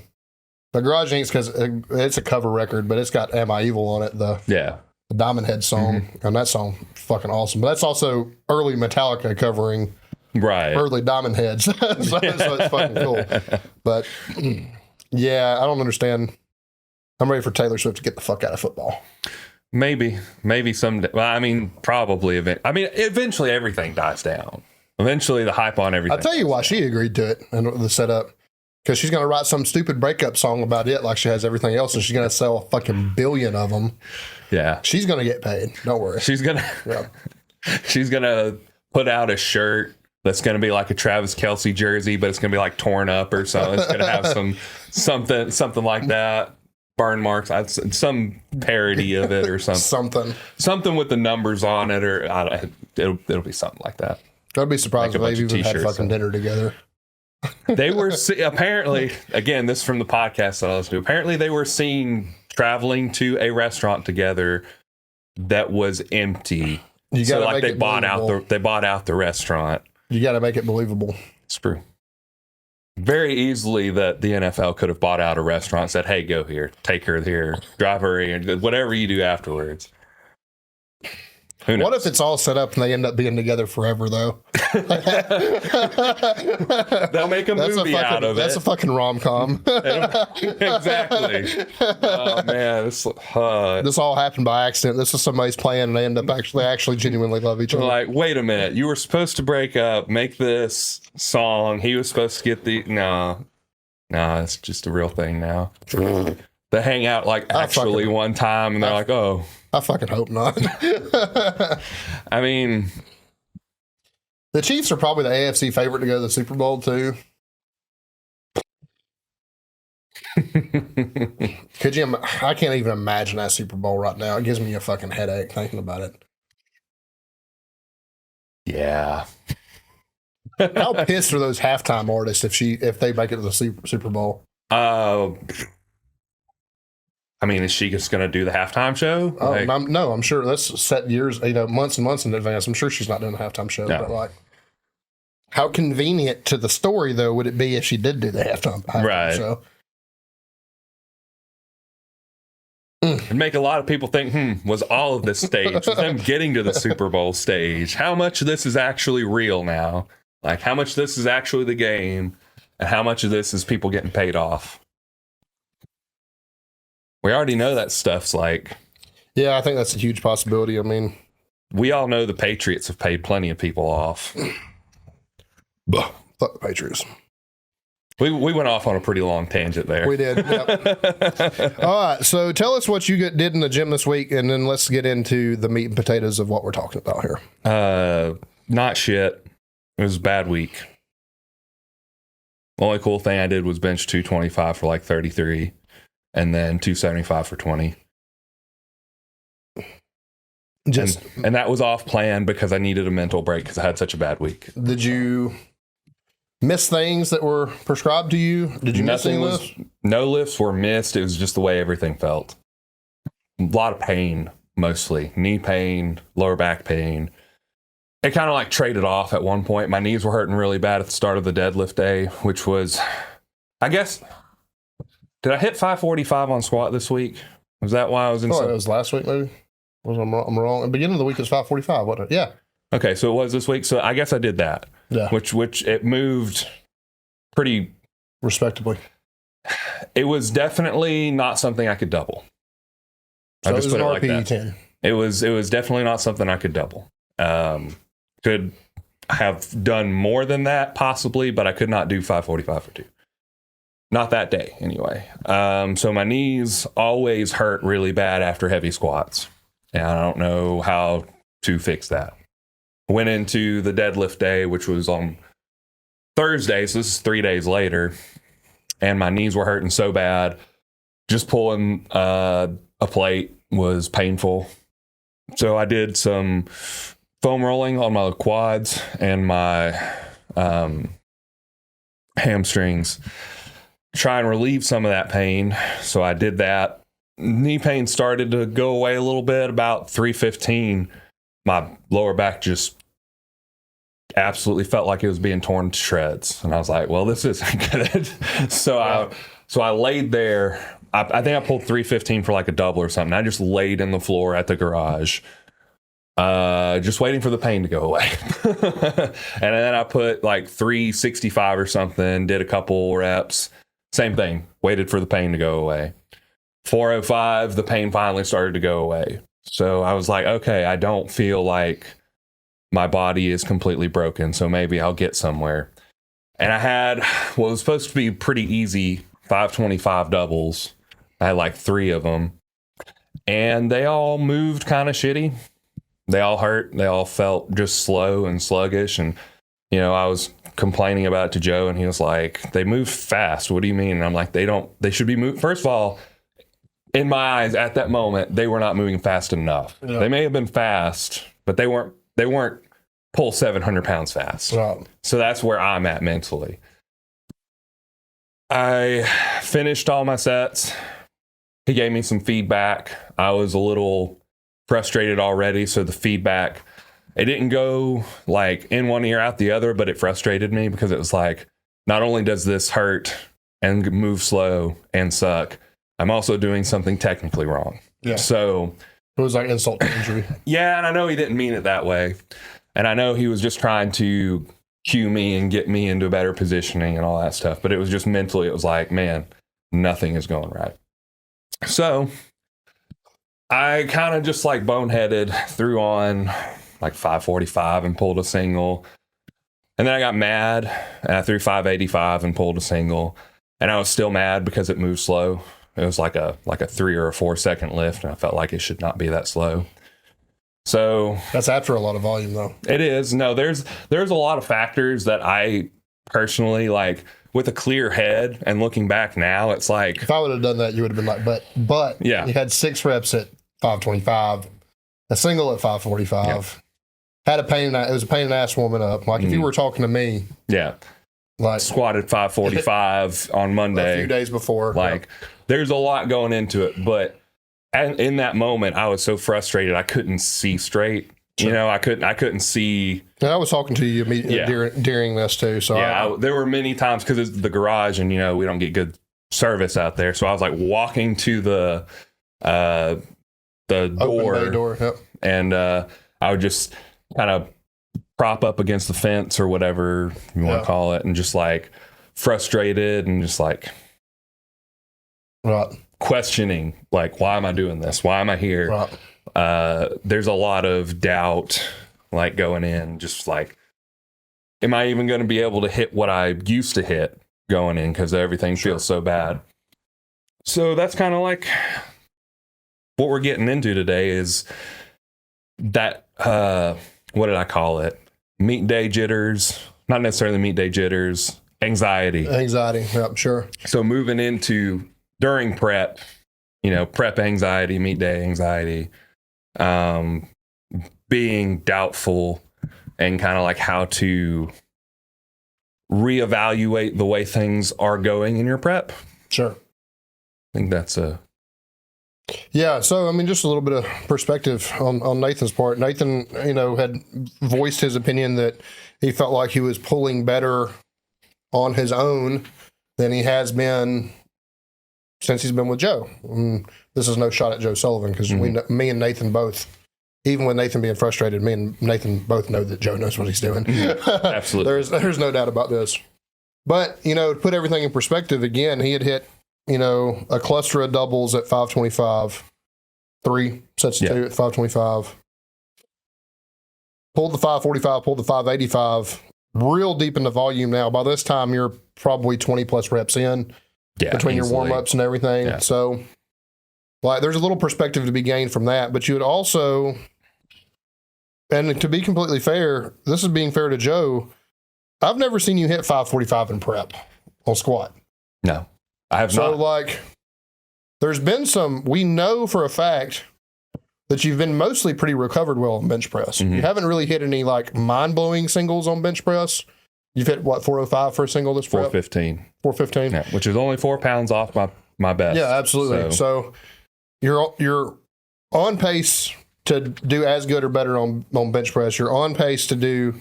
The Garage Inc.'s because it's a cover record, but it's got Am I Evil on it. The Diamond Head song. And that song fucking awesome. But that's also early Metallica covering early Diamond Heads. so it's fucking cool. But yeah, I don't understand. I'm ready for Taylor Swift to get the fuck out of football. Maybe someday. Well, I mean, probably. Eventually everything dies down. Eventually the hype on everything. I'll tell you why she agreed to it and the setup. Because she's going to write some stupid breakup song about it like she has everything else, and she's going to sell a fucking billion of them. Yeah. She's going to get paid. Don't worry. She's going to put out a shirt that's going to be like a Travis Kelce jersey, but it's going to be like torn up or something. It's going to have something like that. Burn marks, some parody of it or something. Something with the numbers on it, or it'll be something like that. I'd be surprised if they've even had fucking dinner together. They were apparently, again, this is from the podcast that I listened to. Apparently, they were seen traveling to a restaurant together that was empty. They bought out the restaurant. You got to make it believable. It's true. Very easily that the NFL could have bought out a restaurant and said, hey, go here, take her here, drive her in, whatever you do afterwards. Who knows? What if it's all set up and they end up being together forever, though? They'll make a movie out of it. That's a fucking rom-com. Exactly. Oh, man. This all happened by accident. This is somebody's plan, and they end up actually genuinely love each other. Like, wait a minute. You were supposed to break up, make this song. He was supposed to get the... No, it's just a real thing now. They hang out, like, actually one time, and they're like, oh... I fucking hope not. I mean, the Chiefs are probably the AFC favorite to go to the Super Bowl too. Could you? I can't even imagine that Super Bowl right now. It gives me a fucking headache thinking about it. Yeah. How pissed are those halftime artists if they make it to the Super Bowl? I mean, is she just going to do the halftime show? I'm sure that's set years, months and months in advance. I'm sure she's not doing the halftime show. No. But like, how convenient to the story though would it be if she did do the halftime show? It'd make a lot of people think, was all of this stage? Was them getting to the Super Bowl stage? How much of this is actually real now? Like, how much of this is actually the game? And how much of this is people getting paid off? We already know that stuff's like... Yeah, I think that's a huge possibility. I mean... We all know the Patriots have paid plenty of people off. Fuck the Patriots. We went off on a pretty long tangent there. We did, yep. All right, so tell us what you did in the gym this week, and then let's get into the meat and potatoes of what we're talking about here. Not shit. It was a bad week. The only cool thing I did was bench 225 for like 33 and then 275 for 20. And that was off plan because I needed a mental break because I had such a bad week. Did you miss things that were prescribed to you? Did you miss any lifts? No lifts were missed. It was just the way everything felt. A lot of pain, mostly. Knee pain, lower back pain. It kind of like traded off at one point. My knees were hurting really bad at the start of the deadlift day, which was, I guess, did I hit 545 on squat this week? Was that why I was in? Oh, it was last week, maybe. I'm wrong. At the beginning of the week, it was 545, wasn't it? Yeah. Okay, so it was this week. So I guess I did that. Yeah. Which it moved pretty respectably. It was definitely not something I could double. So I just put it like that. 10. It was definitely not something I could double. Could have done more than that possibly, but I could not do 545 for 2. Not that day anyway. So my knees always hurt really bad after heavy squats. And I don't know how to fix that. Went into the deadlift day, which was on Thursday, so this is 3 days later, and my knees were hurting so bad. Just pulling a plate was painful. So I did some foam rolling on my quads and my hamstrings, try and relieve some of that pain. So I did that. Knee pain started to go away a little bit about 3:15. My lower back just absolutely felt like it was being torn to shreds. And I was like, well, this isn't good. So I laid there. I think I pulled 315 for like a double or something. I just laid in the floor at the garage, just waiting for the pain to go away. And then I put like 365 or something, did a couple reps. Same thing, waited for the pain to go away. 405, the pain finally started to go away. So I was like, okay, I don't feel like my body is completely broken, so maybe I'll get somewhere. And I had what was supposed to be pretty easy 525 doubles. I had like 3 of them, and they all moved kind of shitty. They all hurt. They all felt just slow and sluggish. And, you know, I was complaining about it to Joe, and he was like, they move fast. What do you mean? And I'm like, they should be moved. First of all, in my eyes, at that moment, they were not moving fast enough. Yeah. They may have been fast, but they weren't pull 700 pounds fast. Right. So that's where I'm at mentally. I finished all my sets. He gave me some feedback. I was a little frustrated already, so the feedback, it didn't go like in one ear out the other, but it frustrated me because it was like, not only does this hurt and move slow and suck, I'm also doing something technically wrong. Yeah. So it was like insult to injury. Yeah, and I know he didn't mean it that way. And I know he was just trying to cue me and get me into better positioning and all that stuff. But it was just mentally, it was like, man, nothing is going right. So I kind of just like boneheaded, threw on like 545 and pulled a single. And then I got mad and I threw 585 and pulled a single. And I was still mad because it moved slow. It was like a 3 or a 4 second lift, and I felt like it should not be that slow. So that's after a lot of volume, though. It is. No, there's a lot of factors that I personally like. With a clear head and looking back now, it's like if I would have done that, you would have been like, but yeah, you had 6 reps at 525, a single at 545. Yeah. Had a pain. It was a pain in the ass warming up. Like if you were talking to me, yeah, like squatted 545 on Monday, a few days before, like. There's a lot going into it, but in that moment, I was so frustrated I couldn't see straight. Sure. You know, I couldn't see. And I was talking to you during this too. So yeah, there were many times because it's the garage, and you know we don't get good service out there. So I was like walking to the door, yep. And I would just kind of prop up against the fence or whatever you want to call it, and just like frustrated and just like. Right. Questioning, like, why am I doing this? Why am I here? Right. There's a lot of doubt, like going in, just like, am I even going to be able to hit what I used to hit going in? Because everything feels so bad. So that's kind of like what we're getting into today is that, what did I call it? Meet day jitters, not necessarily meet day jitters. Anxiety. Yep, sure. So moving into during prep, prep anxiety, meet day anxiety, being doubtful, and kind of like how to reevaluate the way things are going in your prep. Sure. I think that's Yeah, so I mean, just a little bit of perspective on Nathan's part. Nathan, had voiced his opinion that he felt like he was pulling better on his own than he has been since he's been with Joe. And this is no shot at Joe Sullivan, because me and Nathan both, even with Nathan being frustrated, me and Nathan both know that Joe knows what he's doing. Absolutely. There's no doubt about this. But, to put everything in perspective, again, he had hit, a cluster of doubles at 525, 3 sets of 2 at 525, pulled the 545, pulled the 585, real deep into volume now. By this time, you're probably 20 plus reps in between your warm-ups and everything. Yeah. So, there's a little perspective to be gained from that. But you would also, and to be completely fair, this is being fair to Joe, I've never seen you hit 545 in prep on squat. No, I have not. So, there's been we know for a fact that you've been mostly pretty recovered well on bench press. You haven't really hit any, mind-blowing singles on bench press. You've hit, 405 for a single this prep? 415. 415? Yeah, which is only 4 pounds off my best. Yeah, absolutely. So you're on pace to do as good or better on bench press. You're on pace to do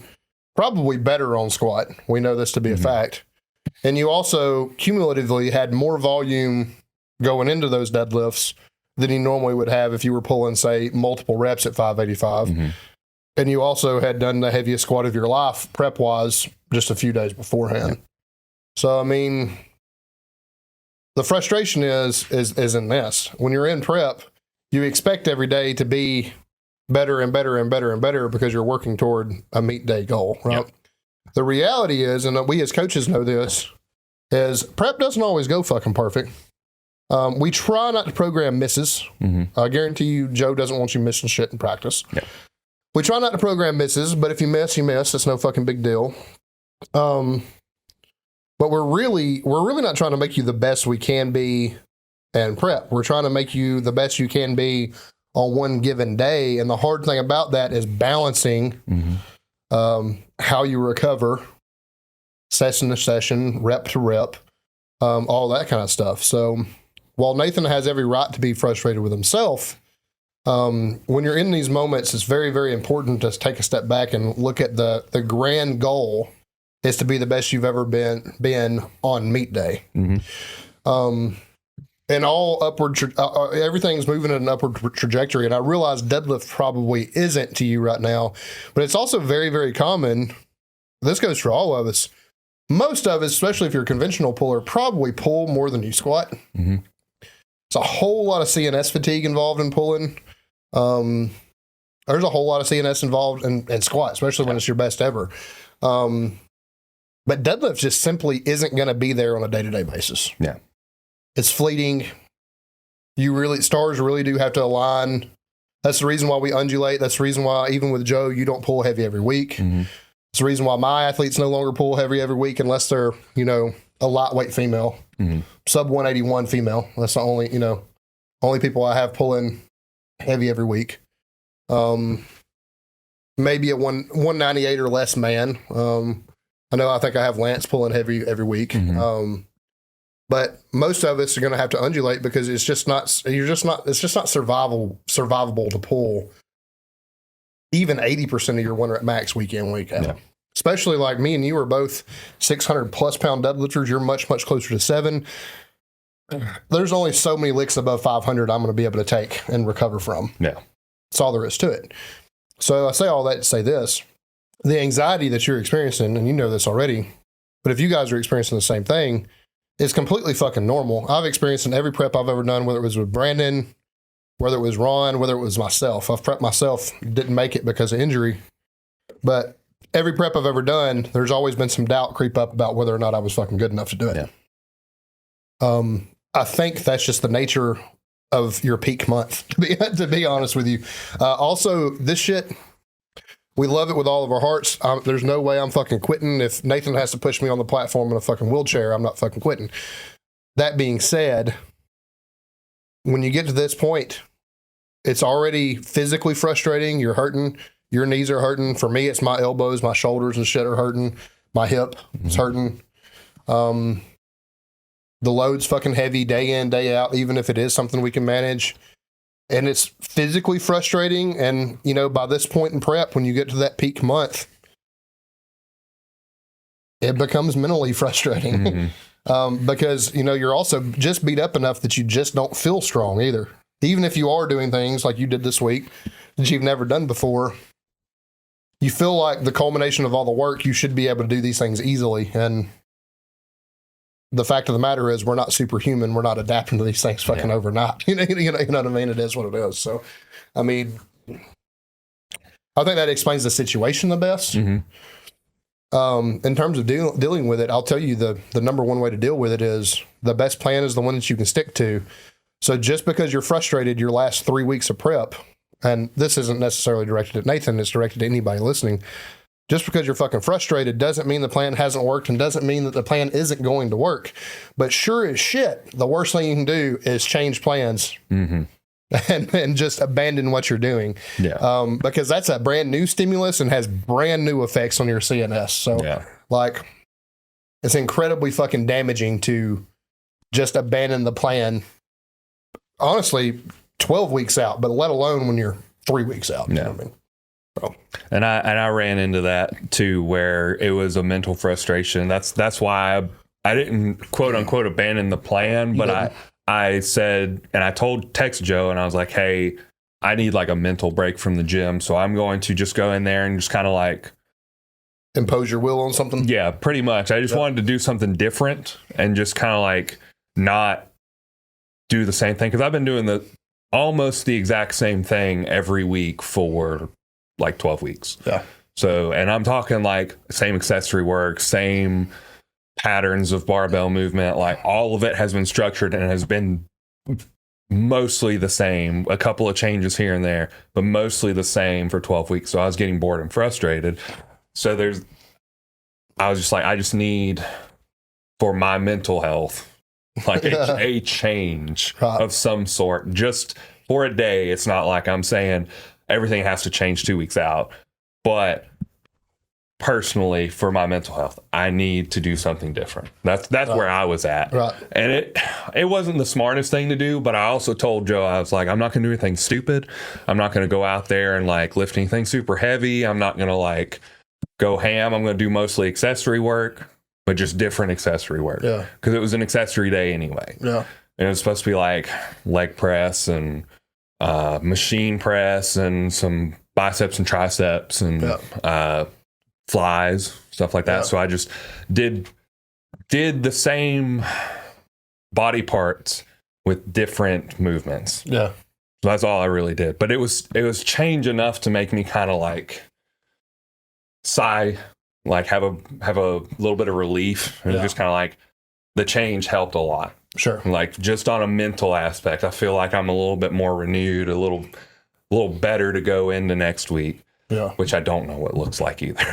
probably better on squat. We know this to be a fact. And you also cumulatively had more volume going into those deadlifts than you normally would have if you were pulling, say, multiple reps at 585. And you also had done the heaviest squat of your life, prep-wise, just a few days beforehand. So, I mean, the frustration is in this. When you're in prep, you expect every day to be better and better and better and better because you're working toward a meet day goal, right? Yep. The reality is, and we as coaches know this, is prep doesn't always go fucking perfect. We try not to program misses. I guarantee you Joe doesn't want you missing shit in practice. Yep. We try not to program misses, but if you miss, you miss. It's no fucking big deal. But we're really not trying to make you the best we can be in prep. We're trying to make you the best you can be on one given day. And the hard thing about that is balancing how you recover, session to session, rep to rep, all that kind of stuff. So while Nathan has every right to be frustrated with himself, when you're in these moments, it's very, very important to take a step back and look at the grand goal is to be the best you've ever been on meet day. And all upward, everything's moving in an upward trajectory. And I realize deadlift probably isn't to you right now, but it's also very, very common. This goes for all of us. Most of us, especially if you're a conventional puller, probably pull more than you squat. It's a whole lot of CNS fatigue involved in pulling. There's a whole lot of CNS involved in squat, especially when it's your best ever. But deadlift just simply isn't going to be there on a day-to-day basis. Yeah. It's fleeting. Stars really do have to align. That's the reason why we undulate. That's the reason why, even with Joe, you don't pull heavy every week. It's the reason why my athletes no longer pull heavy every week unless they're, a lightweight female, sub 181 female. That's the only people I have pulling heavy every week. Maybe a 198 or less man. I think I have Lance pulling heavy every week. But most of us are going to have to undulate because it's just not survivable to pull even 80% of your 1 rep max week in, week out. Yeah. Especially like me and you are both 600 plus pound deadlifters. You're much, much closer to 7. There's only so many licks above 500 I'm going to be able to take and recover from. Yeah. That's all there is to it. So I say all that to say this. The anxiety that you're experiencing, and you know this already, but if you guys are experiencing the same thing, it's completely fucking normal. I've experienced in every prep I've ever done, whether it was with Brandon, whether it was Ron, whether it was myself. I've prepped myself, didn't make it because of injury. But every prep I've ever done, there's always been some doubt creep up about whether or not I was fucking good enough to do it. Yeah. I think that's just the nature of your peak month, to be honest with you. Also, this shit, We love it with all of our hearts. There's no way I'm fucking quitting. If Nathan has to push me on the platform in a fucking wheelchair, I'm not fucking quitting. That being said, when you get to this point, it's already physically frustrating. You're hurting. Your knees are hurting. For me, it's my elbows, my shoulders and shit are hurting. My hip is hurting. The load's fucking heavy day in, day out, even if it is something we can manage. And it's physically frustrating. And, you know, by this point in prep, when you get to that peak month, it becomes mentally frustrating. Because, you know, you're also just beat up enough that you just don't feel strong either. Even if you are doing things like you did this week that you've never done before, you feel like the culmination of all the work, you should be able to do these things easily. And the fact of the matter is we're not superhuman. We're not adapting to these things fucking overnight. You know what I mean? It is what it is. So, I mean, I think that explains the situation the best. In terms of dealing with it, I'll tell you the number one way to deal with it is the best plan is the one that you can stick to. So just because you're frustrated your last 3 weeks of prep, and this isn't necessarily directed at Nathan, it's directed to anybody listening. Just because you're fucking frustrated doesn't mean the plan hasn't worked and doesn't mean that the plan isn't going to work. But sure as shit, the worst thing you can do is change plans and just abandon what you're doing. Because that's a brand new stimulus and has brand new effects on your CNS. So, like, it's incredibly fucking damaging to just abandon the plan, honestly, 12 weeks out, but let alone when you're 3 weeks out. You know what I mean? So. And I ran into that too, where it was a mental frustration. That's why I didn't quote unquote abandon the plan, but I said, and I text Joe and I was like, hey, I need like a mental break from the gym. So I'm going to just go in there and just kind of like impose your will on something. Yeah, pretty much. I just wanted to do something different and just kind of like not do the same thing. Cause I've been doing almost the exact same thing every week for like 12 weeks. So, and I'm talking like same accessory work, same patterns of barbell movement, like all of it has been structured and has been mostly the same, a couple of changes here and there, but mostly the same for 12 weeks. So I was getting bored and frustrated. So I was just like, I just need for my mental health, like a change of some sort, just for a day. It's not like I'm saying everything has to change 2 weeks out, but personally, for my mental health, I need to do something different. That's where I was at. And it wasn't the smartest thing to do, but I also told Joe, I was like, I'm not going to do anything stupid. I'm not going to go out there and like lift anything super heavy. I'm not going to like go ham. I'm going to do mostly accessory work, but just different accessory work. Because it was an accessory day anyway. And it was supposed to be like leg press and machine press and some biceps and triceps and flies, stuff like that. So I just did the same body parts with different movements. So that's all I really did. But it was change enough to make me kind of like sigh, like have a little bit of relief. And just kind of like the change helped a lot. Like just on a mental aspect, I feel like I'm a little bit more renewed, a little better to go into next week. Which I don't know what it looks like either.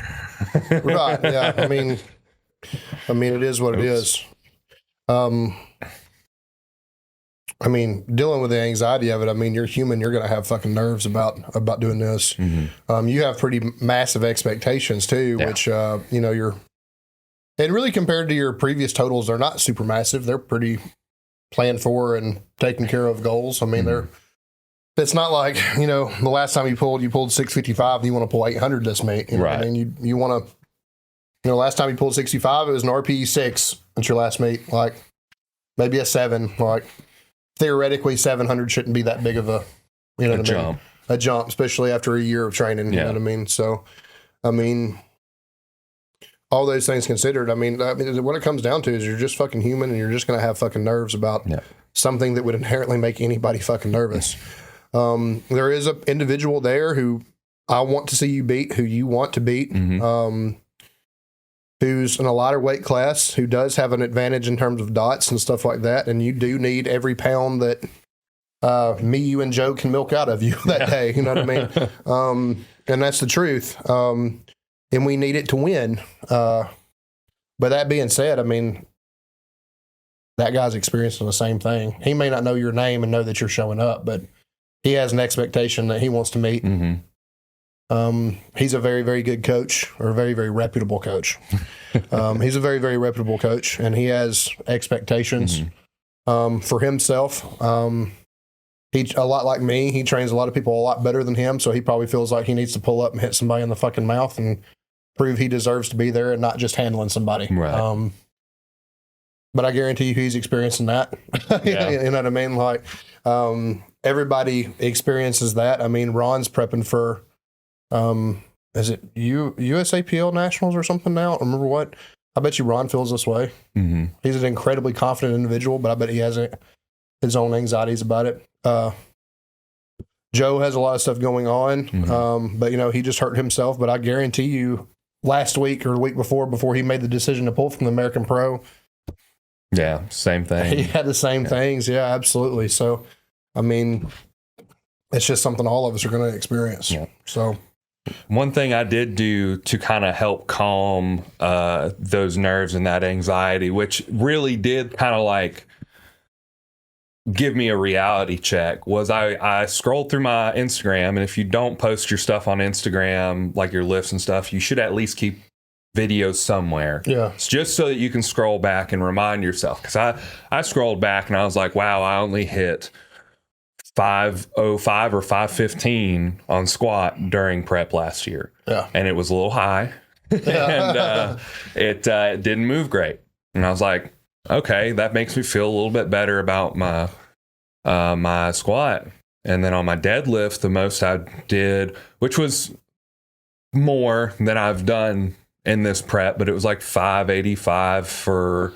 I mean, it is what it is. I mean, dealing with the anxiety of it, I mean, you're human. You're going to have fucking nerves about doing this. You have pretty massive expectations too, which, you know, and really compared to your previous totals, they're not super massive. They're pretty planned for and taken care of goals. I mean, it's not like, you know, the last time you pulled 655 and you want to pull 800 this meet. You know what I mean? You want to, you know, last time you pulled 65, it was an RPE 6. That's your last meet. Like maybe a 7. Like theoretically 700 shouldn't be that big of a, you know what I mean? A jump, especially after a year of training. You know what I mean? So, I mean, all those things considered, I mean, what it comes down to is you're just fucking human and you're just going to have fucking nerves about something that would inherently make anybody fucking nervous. There is an individual there who I want to see you beat, who you want to beat, who's in a lighter weight class, who does have an advantage in terms of dots and stuff like that. And you do need every pound that me, you, and Joe can milk out of you that day. You know what I mean? And that's the truth. And we need it to win. But that being said, I mean, that guy's experiencing the same thing. He may not know your name and know that you're showing up, but he has an expectation that he wants to meet. He's a very, very good coach, or a very, very reputable coach. He's a very, very reputable coach, and he has expectations for himself. He's a lot like me. He trains a lot of people a lot better than him, so he probably feels like he needs to pull up and hit somebody in the fucking mouth and prove he deserves to be there and not just handling somebody. Right. But I guarantee you he's experiencing that. Yeah. You know what I mean? Like, everybody experiences that. I mean, Ron's prepping for, is it USAPL Nationals or something now? I don't remember what. I bet you Ron feels this way. He's an incredibly confident individual, but I bet he has his own anxieties about it. Joe has a lot of stuff going on, but, you know, he just hurt himself. But I guarantee you last week or the week before he made the decision to pull from the American Pro, yeah, same thing. he had the same things. Yeah, absolutely. So, I mean, it's just something all of us are going to experience. Yeah. So, one thing I did do to kind of help calm those nerves and that anxiety, which really did kind of like give me a reality check, was I scrolled through my Instagram. And if you don't post your stuff on Instagram, like your lifts and stuff, you should at least keep videos somewhere. yeah. It's just so that you can scroll back and remind yourself. Because I scrolled back and I was like, wow, I only hit 505 or 515 on squat during prep last year. Yeah. And it was a little high. And it didn't move great. And I was like, okay, that makes me feel a little bit better about my my squat. And then on my deadlift, the most I did, which was more than I've done in this prep, but it was like 585 for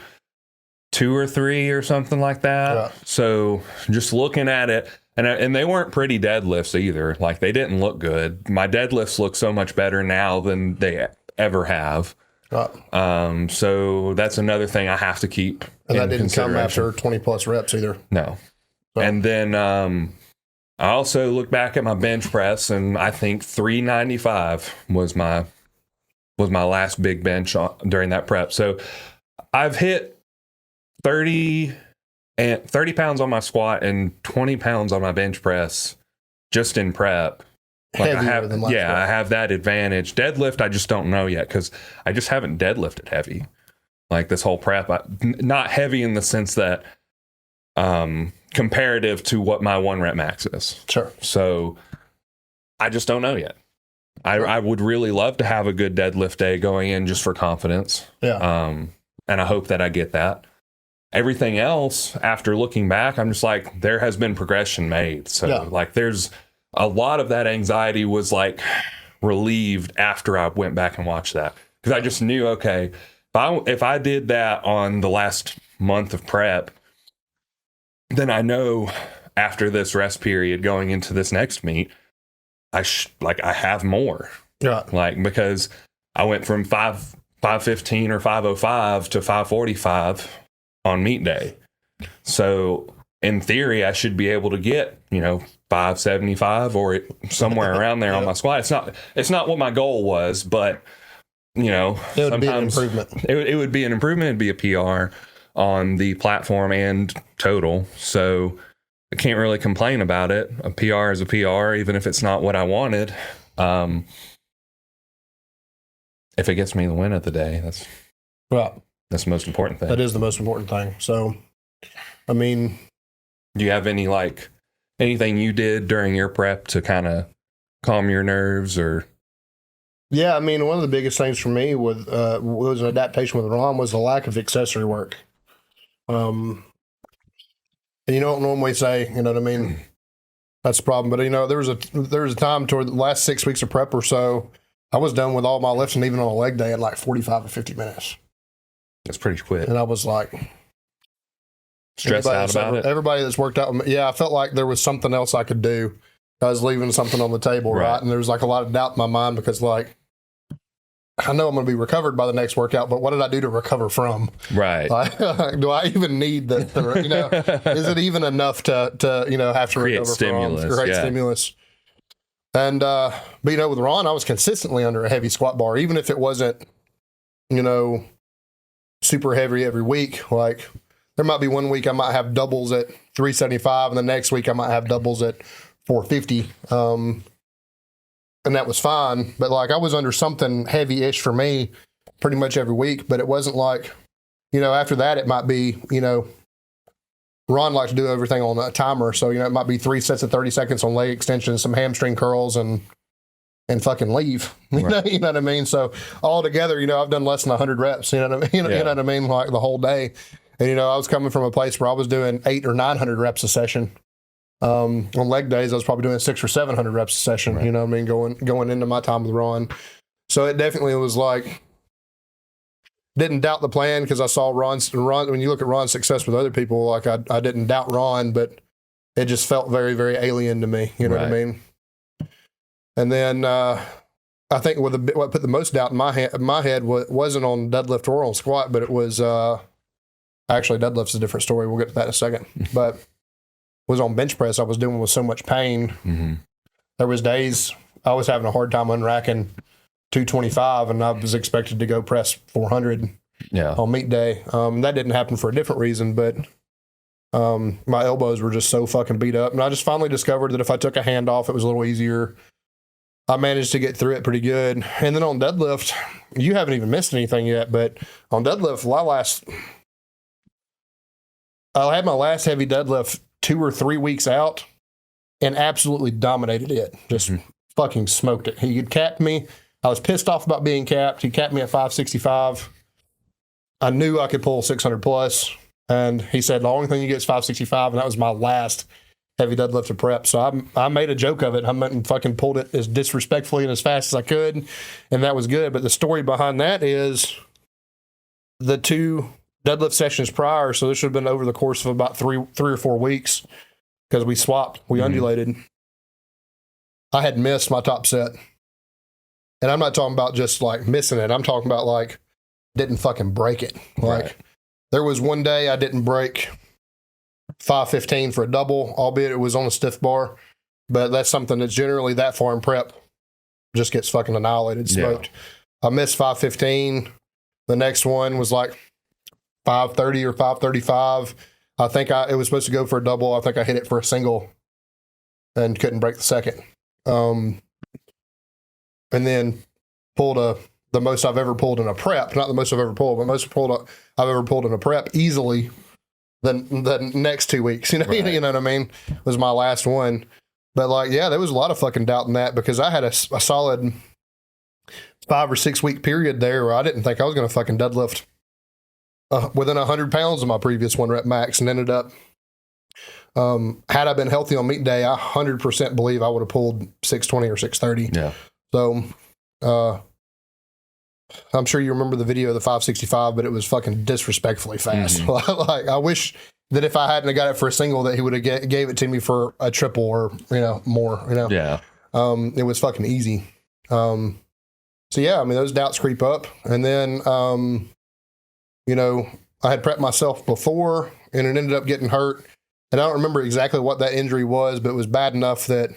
2 or 3 or something like that. Yeah. So just looking at it, and they weren't pretty deadlifts either. Like, they didn't look good. My deadlifts look so much better now than they ever have. So that's another thing I have to keep. And that didn't come after 20 plus reps either. No. So. And then I also look back at my bench press, and I think 395 was my last big bench during that prep. So I've hit 30 pounds on my squat and 20 pounds on my bench press just in prep. Like, Heavier than last prep. I have that advantage. Deadlift, I just don't know yet, because I just haven't deadlifted heavy. Like, this whole prep, not heavy in the sense that comparative to what my 1 rep max is. Sure. So I just don't know yet. I would really love to have a good deadlift day going in just for confidence. Yeah. And I hope that I get that. Everything else, after looking back, I'm just like, there has been progression made. So like, there's a lot of that anxiety was like relieved after I went back and watched that. Because I just knew, okay, if I did that on the last month of prep, then I know after this rest period going into this next meet, I have more. Yeah. Like, because I went from 515 or 505 to 545 on meet day. So in theory, I should be able to get, 575 or somewhere around there on my squat. It's not what my goal was, but it would be an improvement. It would be an improvement. It'd be a PR on the platform and total. So I can't really complain about it. A PR is a PR, even if it's not what I wanted. If it gets me the win of the day, that's the most important thing. That is the most important thing. So, I mean, do you have anything you did during your prep to kind of calm your nerves, or? Yeah, I mean, one of the biggest things for me was an adaptation with Ron was the lack of accessory work. And you don't normally say, you know what I mean? That's the problem. But, there was a time toward the last 6 weeks of prep or so, I was done with all my lifts, and even on a leg day in like 45 or 50 minutes. That's pretty quick. And I was like, stressed out about it. Everybody that's worked out with me, I felt like there was something else I could do. I was leaving something on the table, right? And there was like a lot of doubt in my mind, because like, I know I'm going to be recovered by the next workout, but what did I do to recover from? Right. Do I even need the is it even enough to have to create recover stimulus, from? Create stimulus. And, but, with Ron, I was consistently under a heavy squat bar, even if it wasn't, super heavy every week. Like, there might be one week I might have doubles at 375, and the next week I might have doubles at 450. And that was fine. But, like, I was under something heavy-ish for me pretty much every week. But it wasn't like, after that it might be, Ron likes to do everything on a timer. So, it might be 3 sets of 30 seconds on leg extensions, some hamstring curls, and fucking leave. Right. You know what I mean? So all together, I've done less than 100 reps, you know what I mean? You know what I mean? Like the whole day. And, I was coming from a place where I was doing 800 or 900 reps a session. On leg days, I was probably doing 600 or 700 reps a session, right. You know what I mean? Going into my time with Ron. So it definitely was like, didn't doubt the plan because I saw Ron, when you look at Ron's success with other people, like I didn't doubt Ron, but it just felt very, very alien to me. You know what I mean? And then I think what put the most doubt in my head wasn't on deadlift or on squat, but it was actually deadlift's a different story. We'll get to that in a second. But was on bench press. I was doing with so much pain. Mm-hmm. There was days I was having a hard time unracking 225, and I was expected to go press 400 on meet day. That didn't happen for a different reason, but my elbows were just so fucking beat up. And I just finally discovered that if I took a hand off, it was a little easier. I managed to get through it pretty good. And then on deadlift, you haven't even missed anything yet, but on deadlift, I had my last heavy deadlift 2 or 3 weeks out and absolutely dominated it. Just fucking smoked it. He had capped me. I was pissed off about being capped. He capped me at 565. I knew I could pull 600 plus. And he said, the only thing you get is 565. And that was my last heavy deadlift to prep. So I made a joke of it. I went and fucking pulled it as disrespectfully and as fast as I could. And that was good. But the story behind that is the 2 deadlift sessions prior. So this should have been over the course of about three or 4 weeks because we swapped, we undulated. I had missed my top set. And I'm not talking about just like missing it. I'm talking about like didn't fucking break it. Like there was one day I didn't break 515 for a double, albeit it was on a stiff bar. But that's something that's generally that far in prep just gets fucking annihilated, smoked. I missed 515. The next one was like 530 or 535. I think it was supposed to go for a double. I think I hit it for a single and couldn't break the second. And then pulled the most I've ever pulled in a prep, not the most I've ever pulled, but most I've ever pulled in a prep easily the next 2 weeks. You know what I mean? Was my last one. But like, there was a lot of fucking doubt in that because I had a solid 5 or 6 week period there where I didn't think I was going to fucking deadlift within 100 pounds of my previous 1 rep max, and ended up, had I been healthy on meet day, I 100% believe I would have pulled 620 or 630. Yeah. So, I'm sure you remember the video of the 565, but it was fucking disrespectfully fast. Mm-hmm. Like, I wish that if I hadn't got it for a single, that he would have gave it to me for a triple or, more, Yeah. It was fucking easy. So yeah, I mean, those doubts creep up. And then, I had prepped myself before and it ended up getting hurt. And I don't remember exactly what that injury was, but it was bad enough that,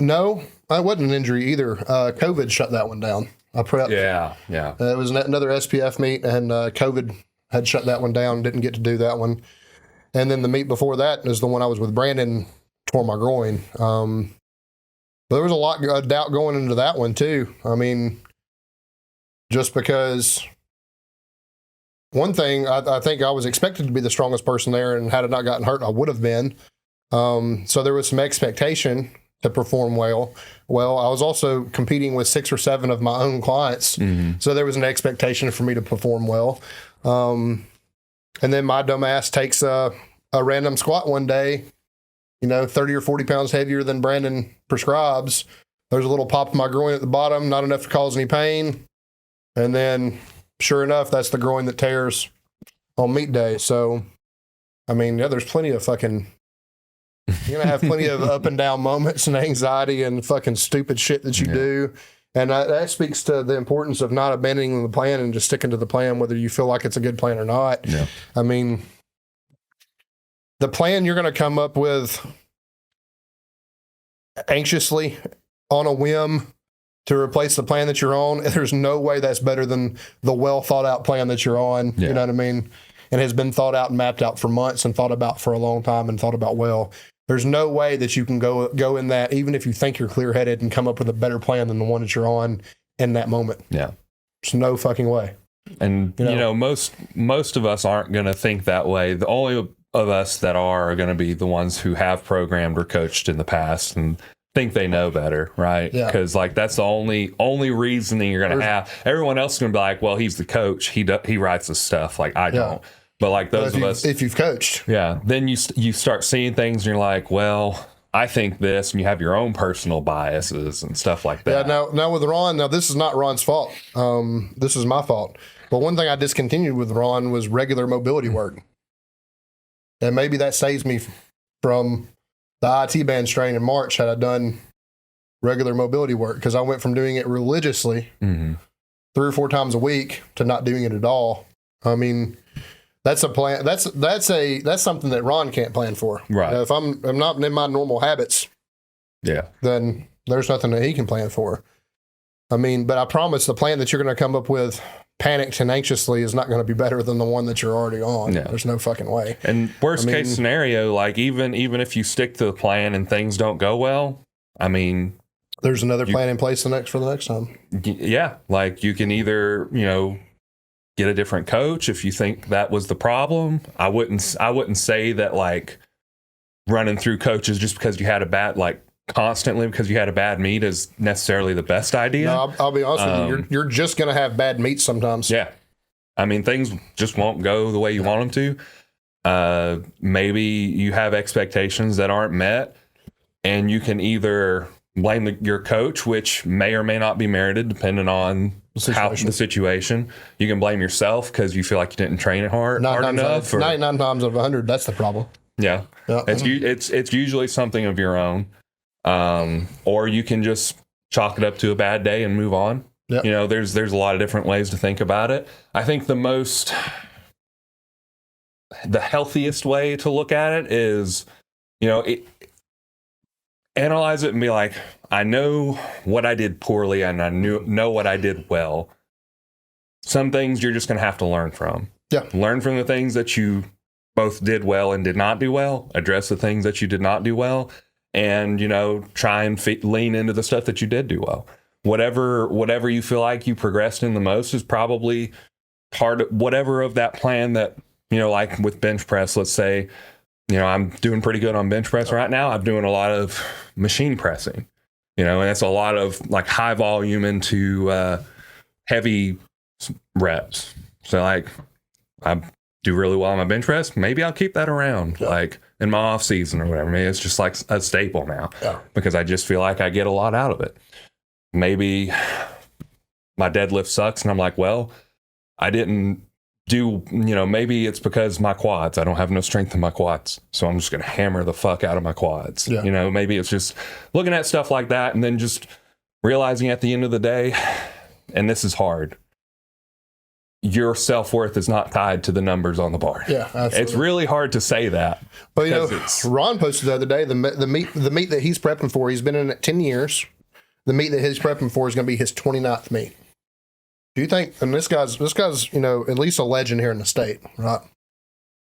no, it wasn't an injury either. COVID shut that one down. I prepped. Yeah. It was another SPF meet, and COVID had shut that one down. Didn't get to do that one. And then the meet before that is the one I was with Brandon, tore my groin. But there was a lot of doubt going into that one too. I mean, just because one thing, I think I was expected to be the strongest person there, and had I not gotten hurt, I would have been. So there was some expectation to perform well. Well, I was also competing with 6 or 7 of my own clients. Mm-hmm. So there was an expectation for me to perform well. And then my dumb ass takes a random squat one day, 30 or 40 pounds heavier than Brandon prescribes. There's a little pop in my groin at the bottom, not enough to cause any pain. And then sure enough, that's the groin that tears on meet day. So, I mean, there's plenty of fucking, you're going to have plenty of up and down moments and anxiety and fucking stupid shit that you do. And that speaks to the importance of not abandoning the plan and just sticking to the plan, whether you feel like it's a good plan or not. Yeah. I mean, the plan you're going to come up with anxiously on a whim to replace the plan that you're on, there's no way that's better than the well thought out plan that you're on. Yeah. You know what I mean? And has been thought out and mapped out for months and thought about for a long time and thought about well. There's no way that you can go in that, even if you think you're clear headed, and come up with a better plan than the one that you're on in that moment. Yeah. There's no fucking way. And you know most of us aren't going to think that way. The only of us that are going to be the ones who have programmed or coached in the past and think they know better, right? Yeah. Because like that's the only reasoning you're going to have. Everyone else is going to be like, well, he's the coach. He writes the stuff. Like I don't. But like those of us, if you've coached, then you start seeing things and you're like, well, I think this, and you have your own personal biases and stuff like that. Yeah. Now with Ron, this is not Ron's fault. This is my fault. But one thing I discontinued with Ron was regular mobility work, and maybe that saves me from the IT band strain in March had I done regular mobility work, because I went from doing it religiously 3 or 4 times a week to not doing it at all. I mean, that's a plan. That's something that Ron can't plan for. Right. If I'm not in my normal habits, then there's nothing that he can plan for. I mean, but I promise the plan that you're going to come up with panicked and anxiously is not going to be better than the one that you're already on. Yeah. There's no fucking way. And worst case scenario, like even if you stick to the plan and things don't go well, I mean, there's another plan in place for the next time. Yeah. Like you can either, get a different coach if you think that was the problem. I wouldn't say that like running through coaches just because you had a bad, like constantly because you had a bad meet is necessarily the best idea. No, I'll be honest with you. You're just going to have bad meets sometimes. Yeah. I mean, things just won't go the way you want them to. Maybe you have expectations that aren't met, and you can either blame your coach, which may or may not be merited depending on the situation. You can blame yourself because you feel like you didn't train it hard enough. 99 times out of 100, that's the problem. Yeah. It's usually something of your own. Or you can just chalk it up to a bad day and move on. Yep. There's a lot of different ways to think about it. I think the healthiest way to look at it is, analyze it and be like, I know what I did poorly and I know what I did well. Some things you're just going to have to learn from. Yeah. Learn from the things that you both did well and did not do well. Address the things that you did not do well. And, try and lean into the stuff that you did do well. Whatever you feel like you progressed in the most is probably part of whatever of that plan that, like with bench press, let's say, I'm doing pretty good on bench press right now. I'm doing a lot of machine pressing, and it's a lot of like high volume into heavy reps. So like I do really well on my bench press. Maybe I'll keep that around like in my off season or whatever. Maybe it's just like a staple now because I just feel like I get a lot out of it. Maybe my deadlift sucks and I'm like, well, I didn't do, maybe it's because my quads, I don't have no strength in my quads. So I'm just going to hammer the fuck out of my quads. Yeah. Maybe it's just looking at stuff like that and then just realizing at the end of the day, and this is hard, your self-worth is not tied to the numbers on the bar. Yeah, absolutely. It's really hard to say that. But Ron posted the other day, the meet that he's prepping for, he's been in it 10 years. The meet that he's prepping for is going to be his 29th meet. Do you think, and this guy's, at least a legend here in the state, right?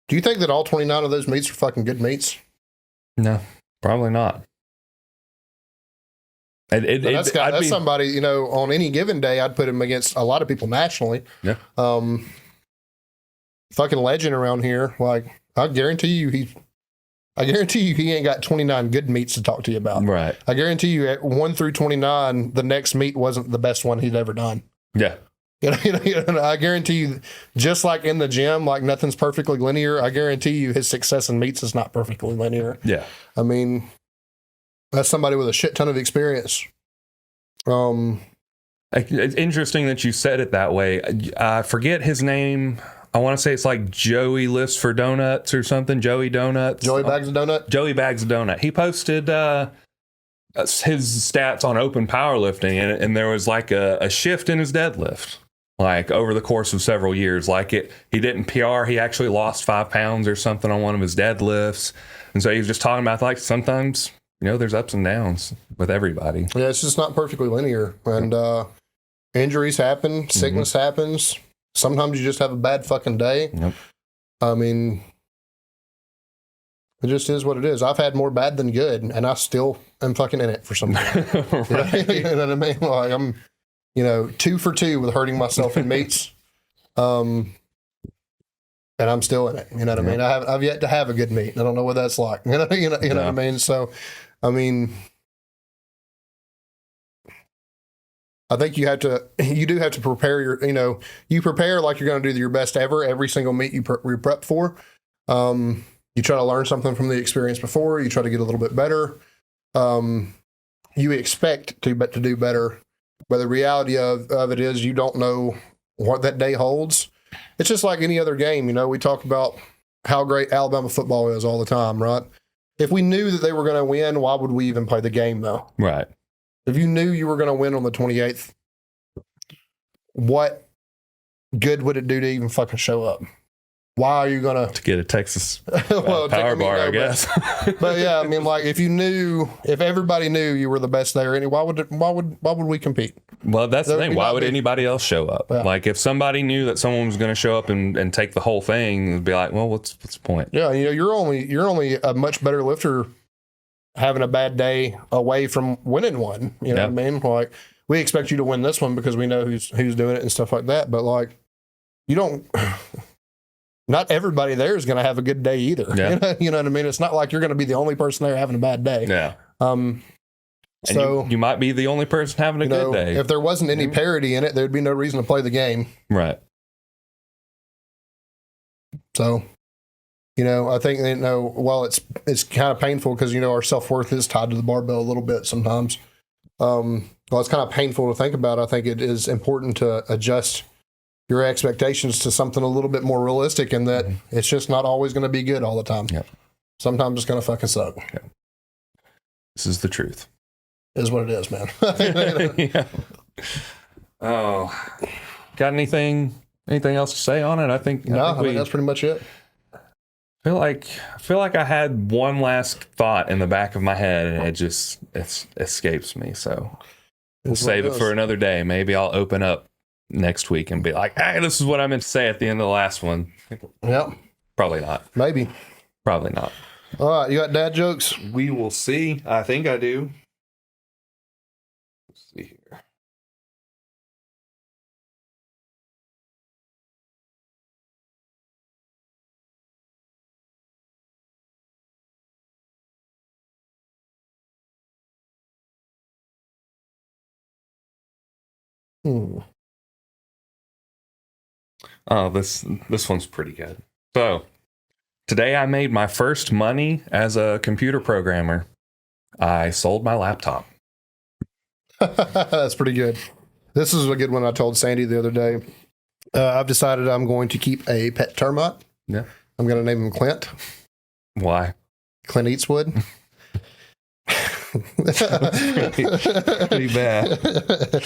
Do you think that all 29 of those meets are fucking good meets? No, probably not. That's somebody, on any given day, I'd put him against a lot of people nationally. Yeah. Fucking legend around here. Like, I guarantee you he ain't got 29 good meets to talk to you about. Right. I guarantee you at 1 through 29, the next meet wasn't the best one he'd ever done. Yeah. I guarantee you, just like in the gym, like nothing's perfectly linear, I guarantee you his success in meets is not perfectly linear. Yeah. I mean, that's somebody with a shit ton of experience. It's interesting that you said it that way. I forget his name. I want to say it's like Joey Lifts for Donuts or something. Joey Donuts. Joey Bags of Donut? Joey Bags of Donut. He posted his stats on open powerlifting, and there was like a shift in his deadlift, like over the course of several years. Like he didn't PR. He actually lost 5 pounds or something on one of his deadlifts. And so he was just talking about like sometimes there's ups and downs with everybody. Yeah, it's just not perfectly linear. And injuries happen, sickness happens. Sometimes you just have a bad fucking day. Yep. I mean, it just is what it is. I've had more bad than good, and I still am fucking in it for some reason. Right. You know what I mean? Like I'm, 2 for 2 with hurting myself in meets. And I'm still in it. You know what I mean? I've yet to have a good meet. I don't know what that's like. You know what I mean? So, I mean, I think you do have to prepare you prepare like you're going to do your best ever, every single meet you prep for. You try to learn something from the experience before, you try to get a little bit better. You expect to do better, but the reality of it is you don't know what that day holds. It's just like any other game. We talk about how great Alabama football is all the time, right? If we knew that they were going to win, why would we even play the game though? Right. If you knew you were going to win on the 28th, what good would it do to even fucking show up? Why are you going to get a Texas well, power bar, I guess. But yeah, I mean, like if everybody knew you were the best there, why would we compete? Well, that's the thing. Why would anybody else show up? Yeah. Like if somebody knew that someone was going to show up and take the whole thing, it'd be like, well, what's the point? Yeah, you're only a much better lifter having a bad day away from winning one. You know what I mean? Like we expect you to win this one because we know who's doing it and stuff like that. But like you don't. Not everybody there is going to have a good day either. Yeah. You know what I mean? It's not like you're going to be the only person there having a bad day. Yeah. So you might be the only person having a good day. If there wasn't any parity in it, there'd be no reason to play the game. Right. So, I think while it's kind of painful because our self-worth is tied to the barbell a little bit sometimes. While it's kind of painful to think about, I think it is important to adjust your expectations to something a little bit more realistic, and that it's just not always going to be good all the time. Yep. Sometimes it's going to fucking suck. Yep. This is the truth. Is what it is, man. Yeah. Oh, got anything else to say on it? I think that's pretty much it. I feel like I had one last thought in the back of my head, and it escapes me. So we'll save it for another day. Maybe I'll open up next week and be like, hey, this is what I meant to say at the end of the last one. Yep. Probably not. Maybe. Probably not. All right. You got dad jokes? We will see. I think I do. Let's see here. Oh, this one's pretty good. So, today I made my first money as a computer programmer. I sold my laptop. That's pretty good. This is a good one I told Sandy the other day. I've decided I'm going to keep a pet termite. Yeah. I'm going to name him Clint. Why? Clint Eastwood. Pretty bad.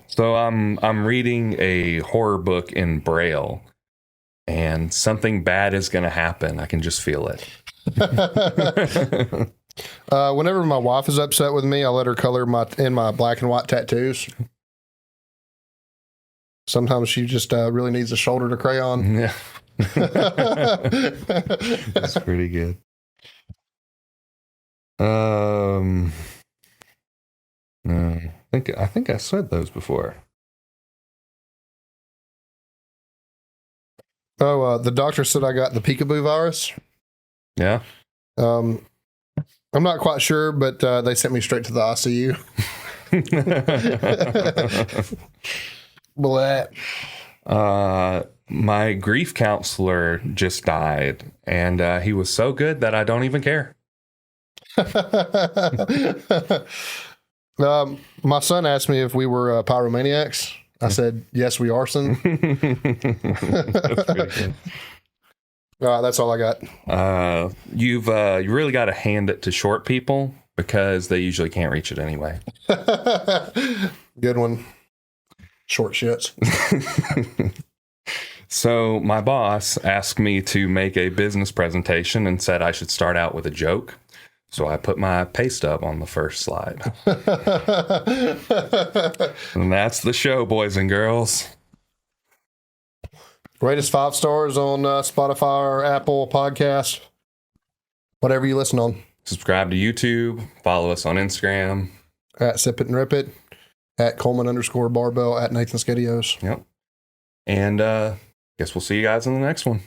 So I'm reading a horror book in Braille, and something bad is going to happen. I can just feel it. Whenever my wife is upset with me, I let her color in my black and white tattoos. Sometimes she just really needs a shoulder to crayon. Yeah. That's pretty good. I think I said those before. Oh, the doctor said I got the peekaboo virus. Yeah. I'm not quite sure, but they sent me straight to the ICU. Blah. My grief counselor just died, and he was so good that I don't even care. My son asked me if we were pyromaniacs. I said, yes, we are, son. That's pretty good. That's all I got. You really got to hand it to short people because they usually can't reach it anyway. Good one. Short shits. So my boss asked me to make a business presentation and said I should start out with a joke. So I put my pay stub on the first slide. And that's the show, boys and girls. Greatest 5 stars on Spotify or Apple Podcast, whatever you listen on. Subscribe to YouTube. Follow us on Instagram. At Sip It and Rip It. At Coleman_Barbell. At Nathan Skedios. Yep. And guess we'll see you guys in the next one.